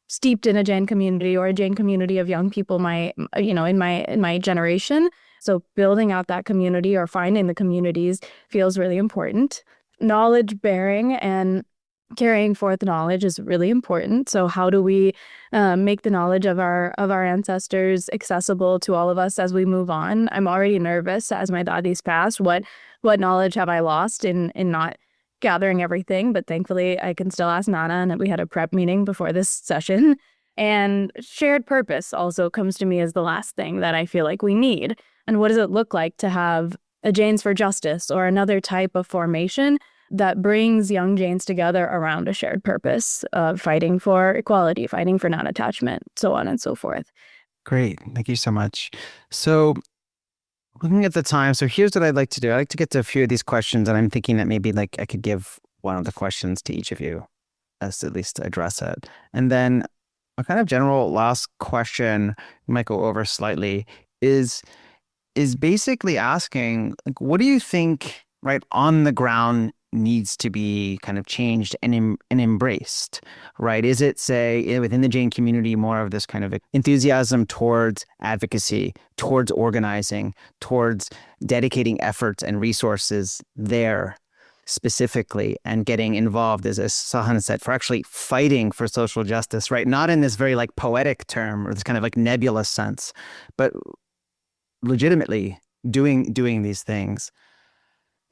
steeped in a Jain community or a Jain community of young people in my generation. So building out that community or finding the communities feels really important. Knowledge bearing and carrying forth knowledge is really important. So how do we make the knowledge of our ancestors accessible to all of us as we move on? I'm already nervous as my dadi's passed. What knowledge have I lost in not gathering everything? But thankfully, I can still ask Nana, and we had a prep meeting before this session. And shared purpose also comes to me as the last thing that I feel like we need. And what does it look like to have a Jains for Justice or another type of formation that brings young Jains together around a shared purpose of fighting for equality, fighting for non-attachment, so on and so forth. Great. Thank you so much. So looking at the time, so here's what I'd like to do. I'd like to get to a few of these questions, and I'm thinking that maybe like I could give one of the questions to each of you as to at least address it. And then a kind of general last question we might go over slightly is basically asking, like, what do you think, right, on the ground needs to be kind of changed and embraced, right? Is it, say, within the Jain community, more of this kind of enthusiasm towards advocacy, towards organizing, towards dedicating efforts and resources there specifically and getting involved, as Sahana said, for actually fighting for social justice, right? Not in this very like poetic term or this kind of like nebulous sense, but legitimately doing these things.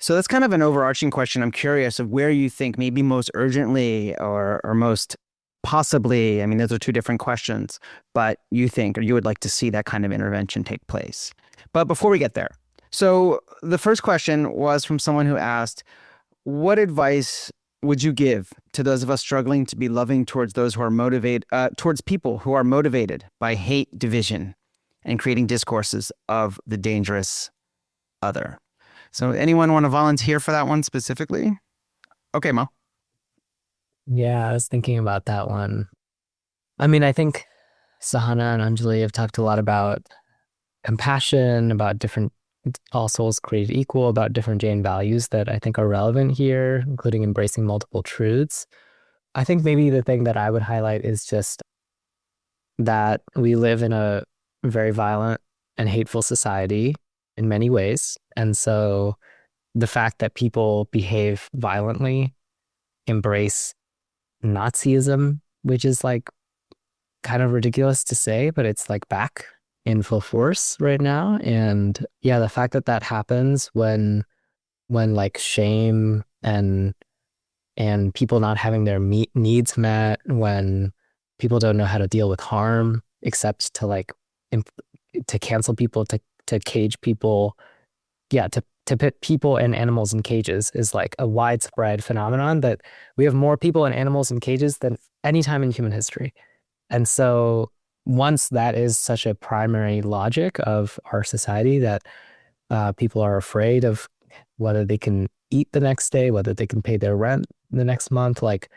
So that's kind of an overarching question. I'm curious of where you think maybe most urgently or most possibly, I mean, those are two different questions, but you think or you would like to see that kind of intervention take place. But before we get there, so the first question was from someone who asked, what advice would you give to those of us struggling to be loving towards those who are motivated, towards people who are motivated by hate, division, and creating discourses of the dangerous other? So anyone want to volunteer for that one specifically? Okay, Mo. Yeah, I was thinking about that one. I mean, I think Sahana and Anjali have talked a lot about compassion, about different all souls created equal, about different Jain values that I think are relevant here, including embracing multiple truths. I think maybe the thing that I would highlight is just that we live in a very violent and hateful society in many ways. And so the fact that people behave violently, embrace Nazism, which is like kind of ridiculous to say, but it's like back in full force right now. And yeah, the fact that that happens when like shame and people not having their needs met, when people don't know how to deal with harm except to like to cancel people, to cage people, to put people and animals in cages is like a widespread phenomenon that we have more people and animals in cages than any time in human history. And so once that is such a primary logic of our society that people are afraid of whether they can eat the next day, whether they can pay their rent the next month. Like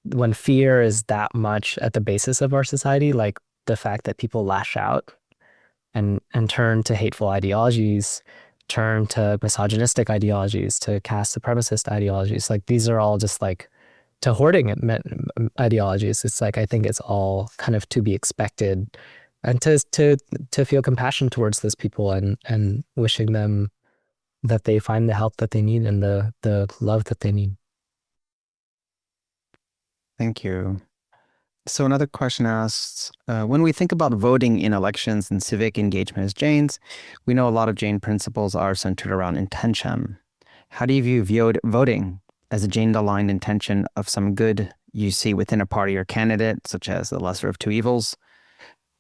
when fear is that much at the basis of our society, like the fact that people lash out and turn to hateful ideologies, turn to misogynistic ideologies, to caste supremacist ideologies, like these are all just like to hoarding ideologies. It's like I think it's all kind of to be expected, and to feel compassion towards those people and wishing them that they find the help that they need and the love that they need. Thank you. So another question asks, when we think about voting in elections and civic engagement as Jains, we know a lot of Jain principles are centered around intention. How do you view voting as a Jain-aligned intention of some good you see within a party or candidate, such as the lesser of two evils,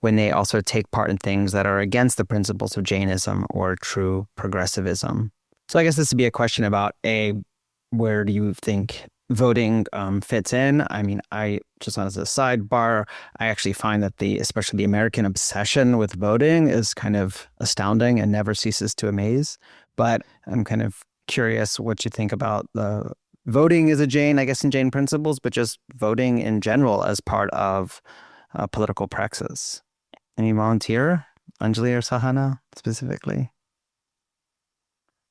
when they also take part in things that are against the principles of Jainism or true progressivism? So I guess this would be a question about where do you think voting fits in? I mean, I just as a sidebar, I actually find that especially the American obsession with voting is kind of astounding and never ceases to amaze. But I'm kind of curious what you think about the voting as a Jain, I guess in Jain principles, but just voting in general as part of political praxis. Any volunteer? Anjli or Sahana specifically?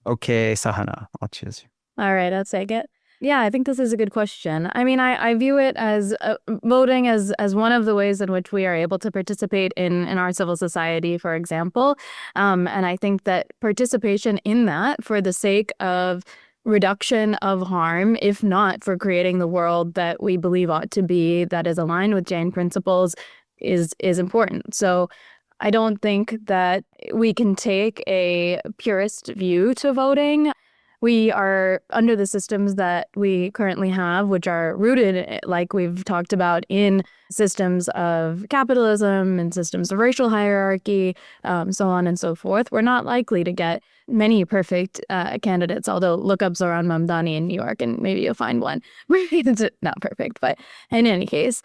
Okay, Sahana, I'll choose you. All right, I'll take it. Yeah, I think this is a good question. I mean, I view it as voting as one of the ways in which we are able to participate in our civil society, for example. And I think that participation in that for the sake of reduction of harm, if not for creating the world that we believe ought to be, that is aligned with Jain principles, is important. So I don't think that we can take a purist view to voting. We are under the systems that we currently have, which are rooted, like we've talked about, in systems of capitalism and systems of racial hierarchy, so on and so forth. We're not likely to get many perfect candidates, although look up Zohran Mamdani in New York and maybe you'll find one. It's not perfect, but in any case,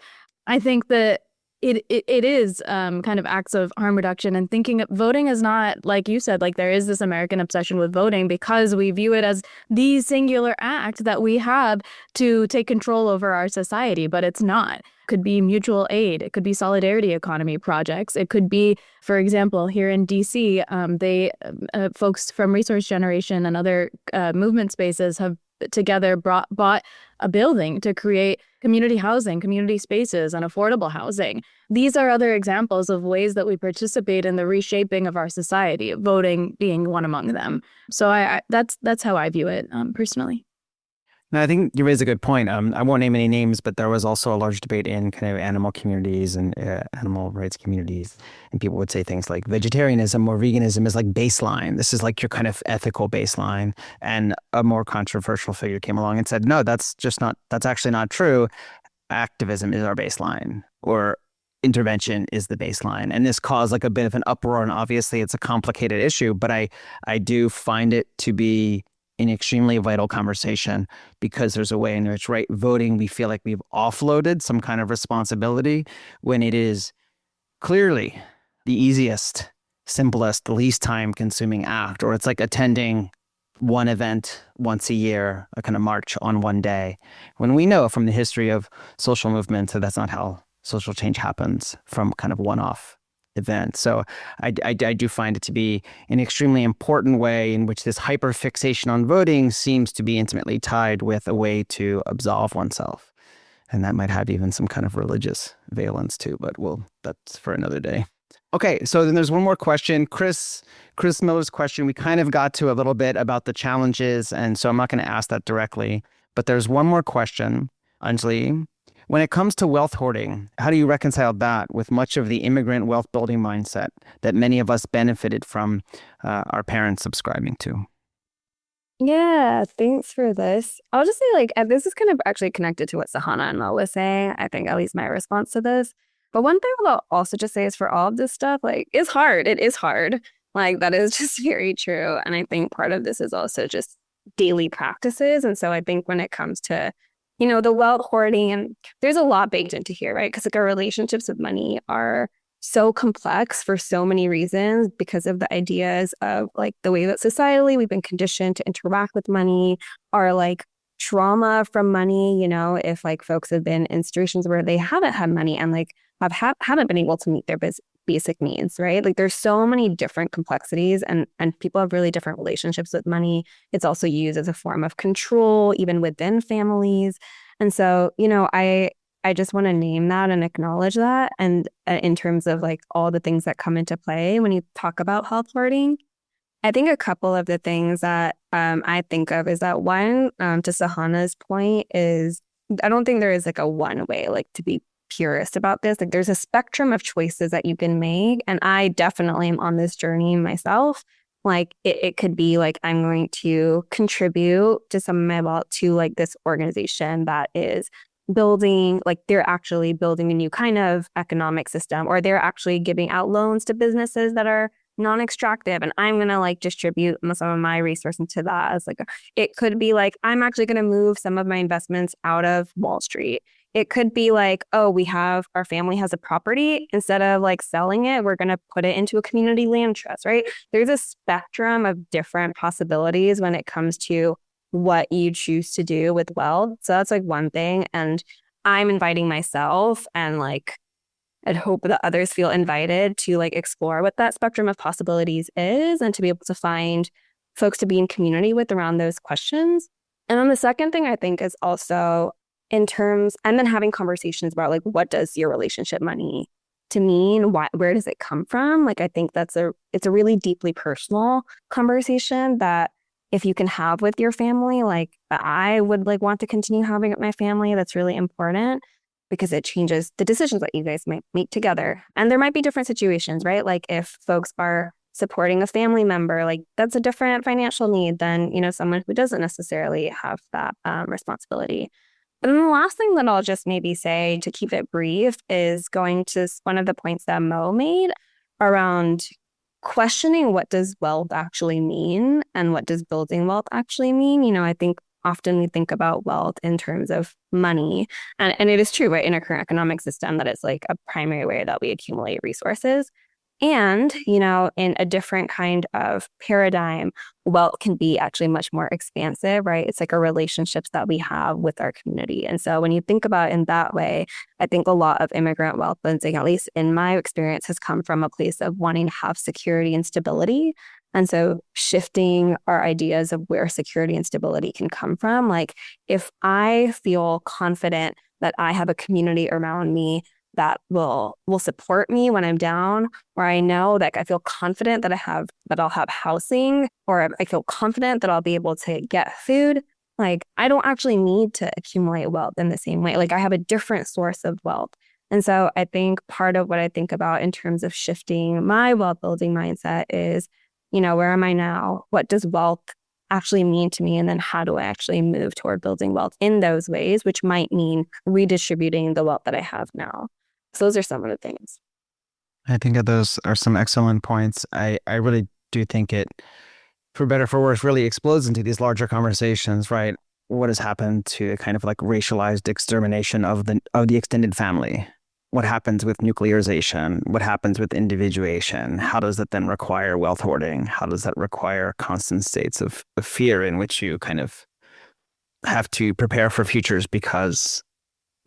I think that it is kind of acts of harm reduction, and thinking of voting is not, like you said, like there is this American obsession with voting because we view it as the singular act that we have to take control over our society, but it's not. It could be mutual aid. It could be solidarity economy projects. It could be, for example, here in DC, folks from Resource Generation and other movement spaces have together bought a building to create community housing, community spaces, and affordable housing. These are other examples of ways that we participate in the reshaping of our society, voting being one among them. So that's how I view it personally. No, I think you raise a good point. I won't name any names, but there was also a large debate in kind of animal communities and animal rights communities. And people would say things like vegetarianism or veganism is like baseline. This is like your kind of ethical baseline. And a more controversial figure came along and said, no, that's actually not true. Activism is our baseline, or intervention is the baseline. And this caused like a bit of an uproar. And obviously it's a complicated issue, but I do find it to be an extremely vital conversation, because there's a way in which, right, voting, we feel like we've offloaded some kind of responsibility when it is clearly the easiest, simplest, least time consuming act, or it's like attending one event once a year, a kind of march on one day, when we know from the history of social movements that that's not how social change happens from kind of one-off event. So I do find it to be an extremely important way in which this hyperfixation on voting seems to be intimately tied with a way to absolve oneself. And that might have even some kind of religious valence too, but that's for another day. Okay, so then there's one more question. Chris Miller's question, we kind of got to a little bit about the challenges, and so I'm not going to ask that directly, but there's one more question. Anjli, when it comes to wealth hoarding, how do you reconcile that with much of the immigrant wealth building mindset that many of us benefited from our parents subscribing to? Yeah, thanks for this. I'll just say, like, this is kind of actually connected to what Sahana and Mo was saying. I think at least my response to this. But one thing I'll also just say is, for all of this stuff, like, it's hard. It is hard. Like, that is just very true. And I think part of this is also just daily practices. And so I think when it comes to, the wealth hoarding, and there's a lot baked into here, right? Because like our relationships with money are so complex for so many reasons because of the ideas of like the way that societally we've been conditioned to interact with money, our like trauma from money, you know, if like folks have been in situations where they haven't had money and like haven't been able to meet their basic needs, right? Like there's so many different complexities and people have really different relationships with money. It's also used as a form of control, even within families. And so, you know, I just want to name that and acknowledge that. And in terms of like all the things that come into play when you talk about health hoarding, I think a couple of the things that I think of is that one, to Sahana's point, is I don't think there is like a one way, like to be purist about this. Like there's a spectrum of choices that you can make. And I definitely am on this journey myself. Like it could be like I'm going to contribute to some of my wealth to like this organization that is building, like they're actually building a new kind of economic system, or they're actually giving out loans to businesses that are non-extractive, and I'm going to like distribute some of my resources into that as like it could be like I'm actually going to move some of my investments out of Wall Street. It could be like, oh, our family has a property, instead of like selling it, we're going to put it into a community land trust, right? There's a spectrum of different possibilities when it comes to what you choose to do with wealth. So that's like one thing. And I'm inviting myself and like I'd hope that others feel invited to like explore what that spectrum of possibilities is and to be able to find folks to be in community with around those questions. And then the second thing I think is also in terms, and then having conversations about like, what does your relationship money to mean? Where does it come from? Like, I think it's a really deeply personal conversation that if you can have with your family, like I would like want to continue having with my family, that's really important because it changes the decisions that you guys might make together. And there might be different situations, right? Like if folks are supporting a family member, like that's a different financial need than, you know, someone who doesn't necessarily have that responsibility. And then the last thing that I'll just maybe say to keep it brief is going to one of the points that Mo made around questioning what does wealth actually mean and what does building wealth actually mean. You know, I think often we think about wealth in terms of money. And it is true, right, in our current economic system that it's like a primary way that we accumulate resources. And, you know, in a different kind of paradigm, wealth can be actually much more expansive, right? It's like our relationships that we have with our community. And so when you think about it in that way, I think a lot of immigrant wealth building, at least in my experience, has come from a place of wanting to have security and stability. And so shifting our ideas of where security and stability can come from, like if I feel confident that I have a community around me that will support me when I'm down, or I know that I feel confident that I'll have housing, or I feel confident that I'll be able to get food. Like I don't actually need to accumulate wealth in the same way. Like I have a different source of wealth. And so I think part of what I think about in terms of shifting my wealth building mindset is, you know, where am I now? What does wealth actually mean to me? And then how do I actually move toward building wealth in those ways, which might mean redistributing the wealth that I have now. So those are some of the things. I think that those are some excellent points. I really do think it, for better or for worse, really explodes into these larger conversations, right? What has happened to a kind of like racialized extermination of the extended family? What happens with nuclearization? What happens with individuation? How does that then require wealth hoarding? How does that require constant states of fear in which you kind of have to prepare for futures because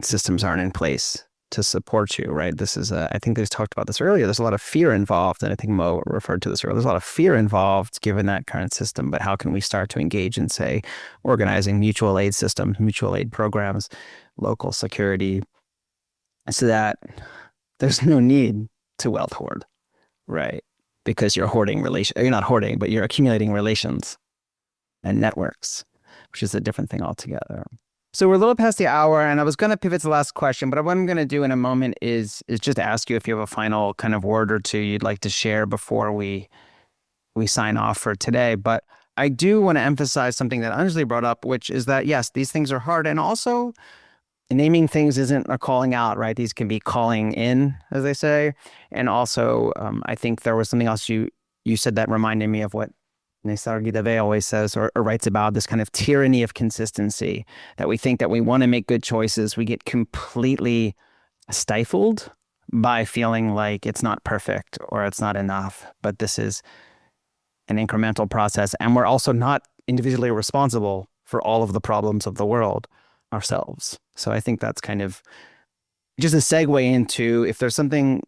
systems aren't in place to support you, right? This is, I think they talked about this earlier. There's a lot of fear involved, and I think Mo referred to this earlier. There's a lot of fear involved given that current system, but how can we start to engage in, say, organizing mutual aid systems, mutual aid programs, local security, so that there's no need to wealth hoard, right? Because you're not hoarding, but you're accumulating relations and networks, which is a different thing altogether. So we're a little past the hour, and I was going to pivot to the last question, but what I'm going to do in a moment is just ask you if you have a final kind of word or two you'd like to share before we sign off for today. But I do want to emphasize something that Anjli brought up, which is that, yes, these things are hard, and also naming things isn't a calling out, right? These can be calling in, as they say. And also, I think there was something else you said that reminded me of what Nesar always says or writes about, this kind of tyranny of consistency, that we think that we want to make good choices. We get completely stifled by feeling like it's not perfect or it's not enough, but this is an incremental process. And we're also not individually responsible for all of the problems of the world ourselves. So I think that's kind of just a segue into if there's something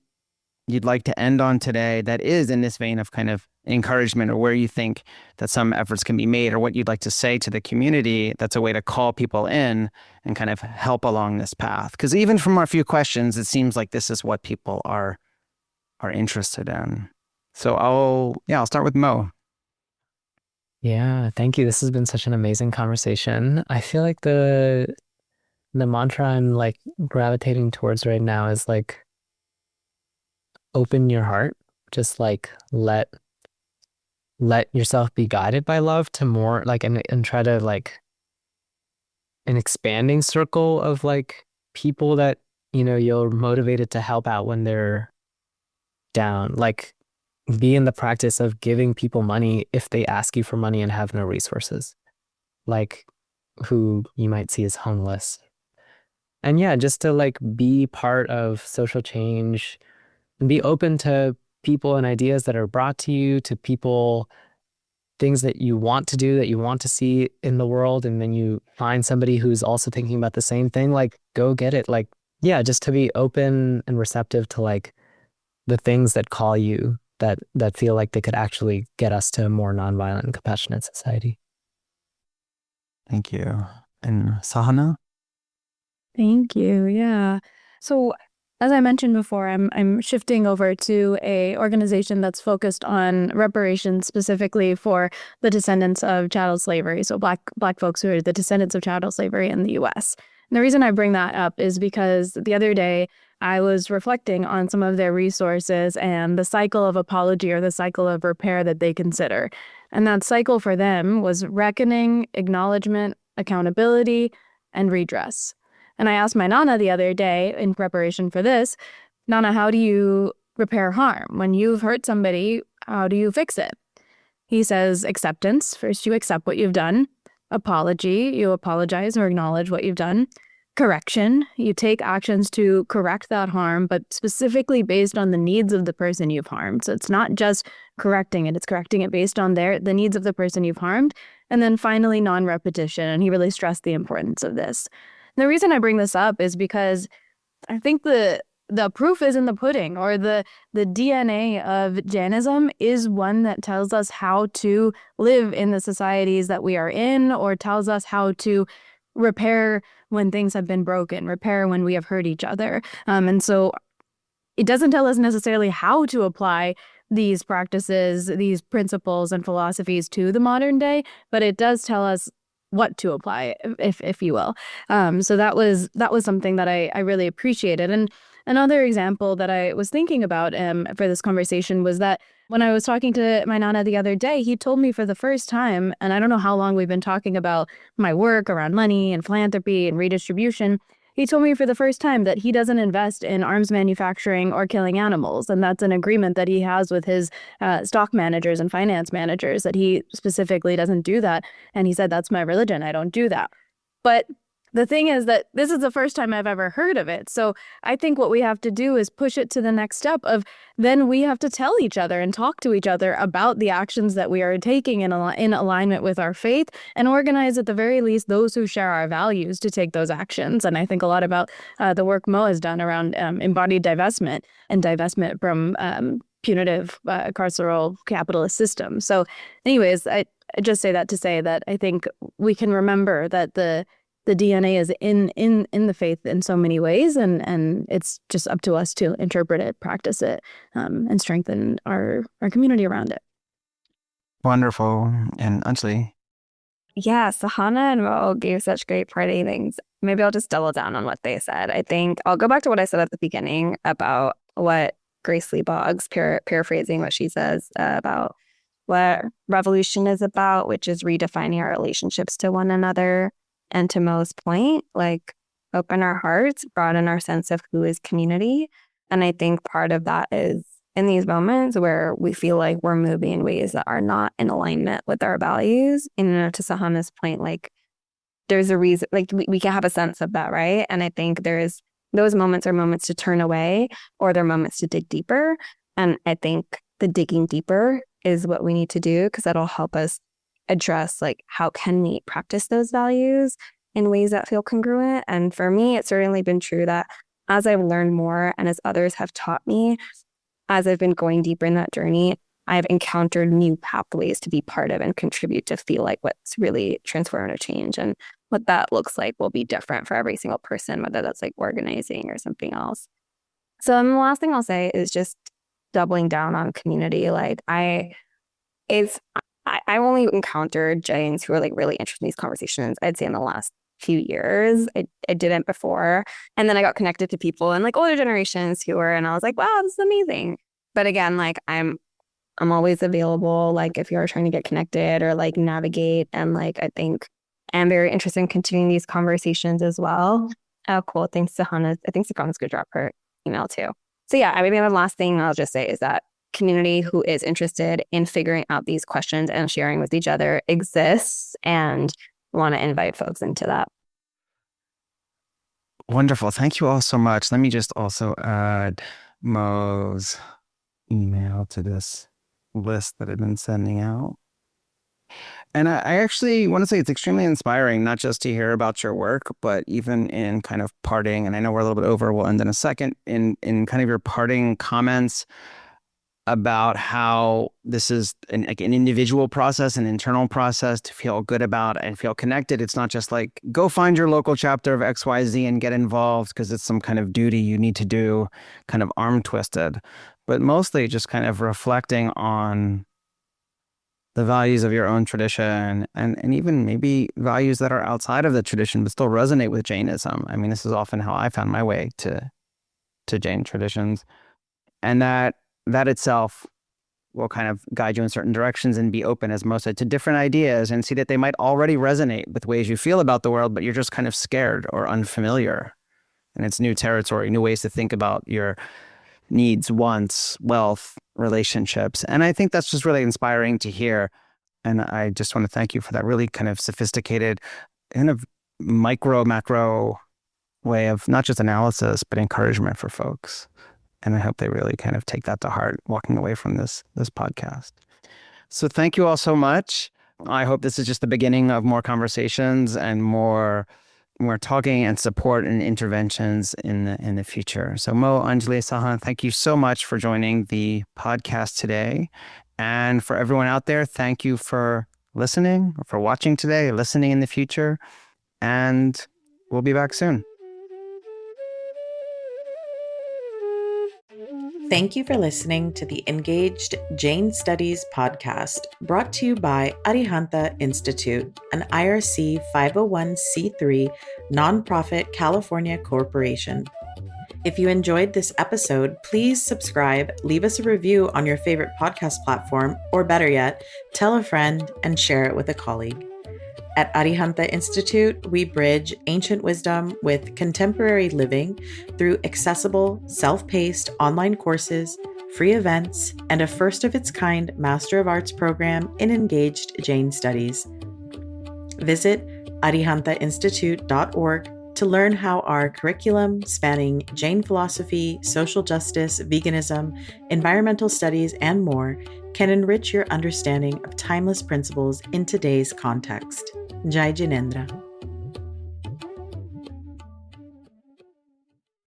you'd like to end on today that is in this vein of kind of encouragement, or where you think that some efforts can be made, or what you'd like to say to the community, that's a way to call people in and kind of help along this path. Because even from our few questions, it seems like this is what people are interested in. So I'll start with Mo. Yeah, thank you. This has been such an amazing conversation. I feel like the mantra I'm like gravitating towards right now is like open your heart. Just like let yourself be guided by love to more like and try to like an expanding circle of like people that you're motivated to help out when they're down. Like be in the practice of giving people money if they ask you for money and have no resources, like who you might see as homeless. And yeah, just to like be part of social change and be open to people and ideas that are brought to you, to people, things that you want to do, that you want to see in the world. And then you find somebody who's also thinking about the same thing, like go get it. Like, yeah, just to be open and receptive to like the things that call you, that feel like they could actually get us to a more nonviolent and compassionate society. Thank you. And Sahana? Thank you. Yeah. So as I mentioned before, I'm shifting over to a organization that's focused on reparations specifically for the descendants of chattel slavery. So black folks who are the descendants of chattel slavery in the U.S. And the reason I bring that up is because the other day I was reflecting on some of their resources and the cycle of apology or the cycle of repair that they consider. And that cycle for them was reckoning, acknowledgement, accountability, and redress. And I asked my Nana the other day in preparation for this, Nana, how do you repair harm? When you've hurt somebody, how do you fix it? He says acceptance. First, you accept what you've done. Apology, you apologize or acknowledge what you've done. Correction, you take actions to correct that harm, but specifically based on the needs of the person you've harmed. So it's not just correcting it, it's correcting it based on the needs of the person you've harmed. And then finally, non-repetition. And he really stressed the importance of this. The reason I bring this up is because I think the proof is in the pudding, or the DNA of Jainism is one that tells us how to live in the societies that we are in, or tells us how to repair when things have been broken, repair when we have hurt each other. And so it doesn't tell us necessarily how to apply these practices, these principles and philosophies to the modern day, but it does tell us what to apply, if you will. So that was something that I really appreciated. And another example that I was thinking about for this conversation was that when I was talking to my Nana the other day, he told me for the first time, and I don't know how long we've been talking about my work around money and philanthropy and redistribution, he told me for the first time that he doesn't invest in arms manufacturing or killing animals. And that's an agreement that he has with his stock managers and finance managers, that he specifically doesn't do that. And he said, that's my religion. I don't do that. But the thing is that this is the first time I've ever heard of it. So I think what we have to do is push it to the next step of then we have to tell each other and talk to each other about the actions that we are taking in alignment with our faith, and organize at the very least those who share our values to take those actions. And I think a lot about the work Mo has done around embodied divestment and divestment from punitive carceral capitalist systems. So anyways, I just say that to say that I think we can remember that the DNA is in the faith in so many ways, and it's just up to us to interpret it, practice it, and strengthen our community around it. Wonderful. And Anjli? Yeah, Sahana and Mo gave such great parting things. Maybe I'll just double down on what they said. I think I'll go back to what I said at the beginning about what Grace Lee Boggs, paraphrasing what she says about what revolution is about, which is redefining our relationships to one another. And to Mo's point, like open our hearts, broaden our sense of who is community. And I think part of that is in these moments where we feel like we're moving in ways that are not in alignment with our values. And to Sahana's point, like there's a reason, like we can have a sense of that, right? And I think there is those moments are moments to turn away, or they're moments to dig deeper. And I think the digging deeper is what we need to do, because that'll help us address like, how can we practice those values in ways that feel congruent? And for me, it's certainly been true that as I've learned more and as others have taught me, as I've been going deeper in that journey, I've encountered new pathways to be part of and contribute to feel like what's really transformative change. And what that looks like will be different for every single person, whether that's like organizing or something else. So the last thing I'll say is just doubling down on community. Like I've only encountered Jains who are like really interested in these conversations, I'd say in the last few years. I didn't before. And then I got connected to people in like older generations who were, and I was like, wow, this is amazing. But again, like I'm always available, like if you're trying to get connected or like navigate. And like, I think I'm very interested in continuing these conversations as well. Oh, cool. Thanks, Sahana. I think Sahana's going to drop her email too. So yeah, I mean, the last thing I'll just say is that community who is interested in figuring out these questions and sharing with each other exists, and want to invite folks into that. Wonderful. Thank you all so much. Let me just also add Mo's email to this list that I've been sending out. And I actually want to say it's extremely inspiring, not just to hear about your work, but even in kind of parting, and I know we're a little bit over, we'll end in a second, in kind of your parting comments about how this is an individual process, an internal process to feel good about and feel connected. It's not just like, go find your local chapter of XYZ and get involved because it's some kind of duty you need to do, kind of arm twisted, but mostly just kind of reflecting on the values of your own tradition and even maybe values that are outside of the tradition but still resonate with Jainism. I mean, this is often how I found my way to Jain traditions. And that itself will kind of guide you in certain directions and be open, as Mo said, to different ideas and see that they might already resonate with ways you feel about the world, but you're just kind of scared or unfamiliar. And it's new territory, new ways to think about your needs, wants, wealth, relationships. And I think that's just really inspiring to hear. And I just want to thank you for that really kind of sophisticated, kind of macro way of not just analysis, but encouragement for folks. And I hope they really kind of take that to heart walking away from this podcast. So thank you all so much. I hope this is just the beginning of more conversations and more talking and support and interventions in the future. So Mo, Anjli, Sahana, thank you so much for joining the podcast today. And for everyone out there, thank you for listening, or for watching today, listening in the future. And we'll be back soon. Thank you for listening to the Engaged Jain Studies podcast, brought to you by Arihanta Institute, an IRC 501c3 nonprofit California corporation. If you enjoyed this episode, please subscribe, leave us a review on your favorite podcast platform, or better yet, tell a friend and share it with a colleague. At Arihanta Institute, we bridge ancient wisdom with contemporary living through accessible, self-paced online courses, free events, and a first-of-its-kind Master of Arts program in Engaged Jain Studies. Visit arihantainstitute.org to learn how our curriculum spanning Jain philosophy, social justice, veganism, environmental studies, and more can enrich your understanding of timeless principles in today's context. Jai Jinendra.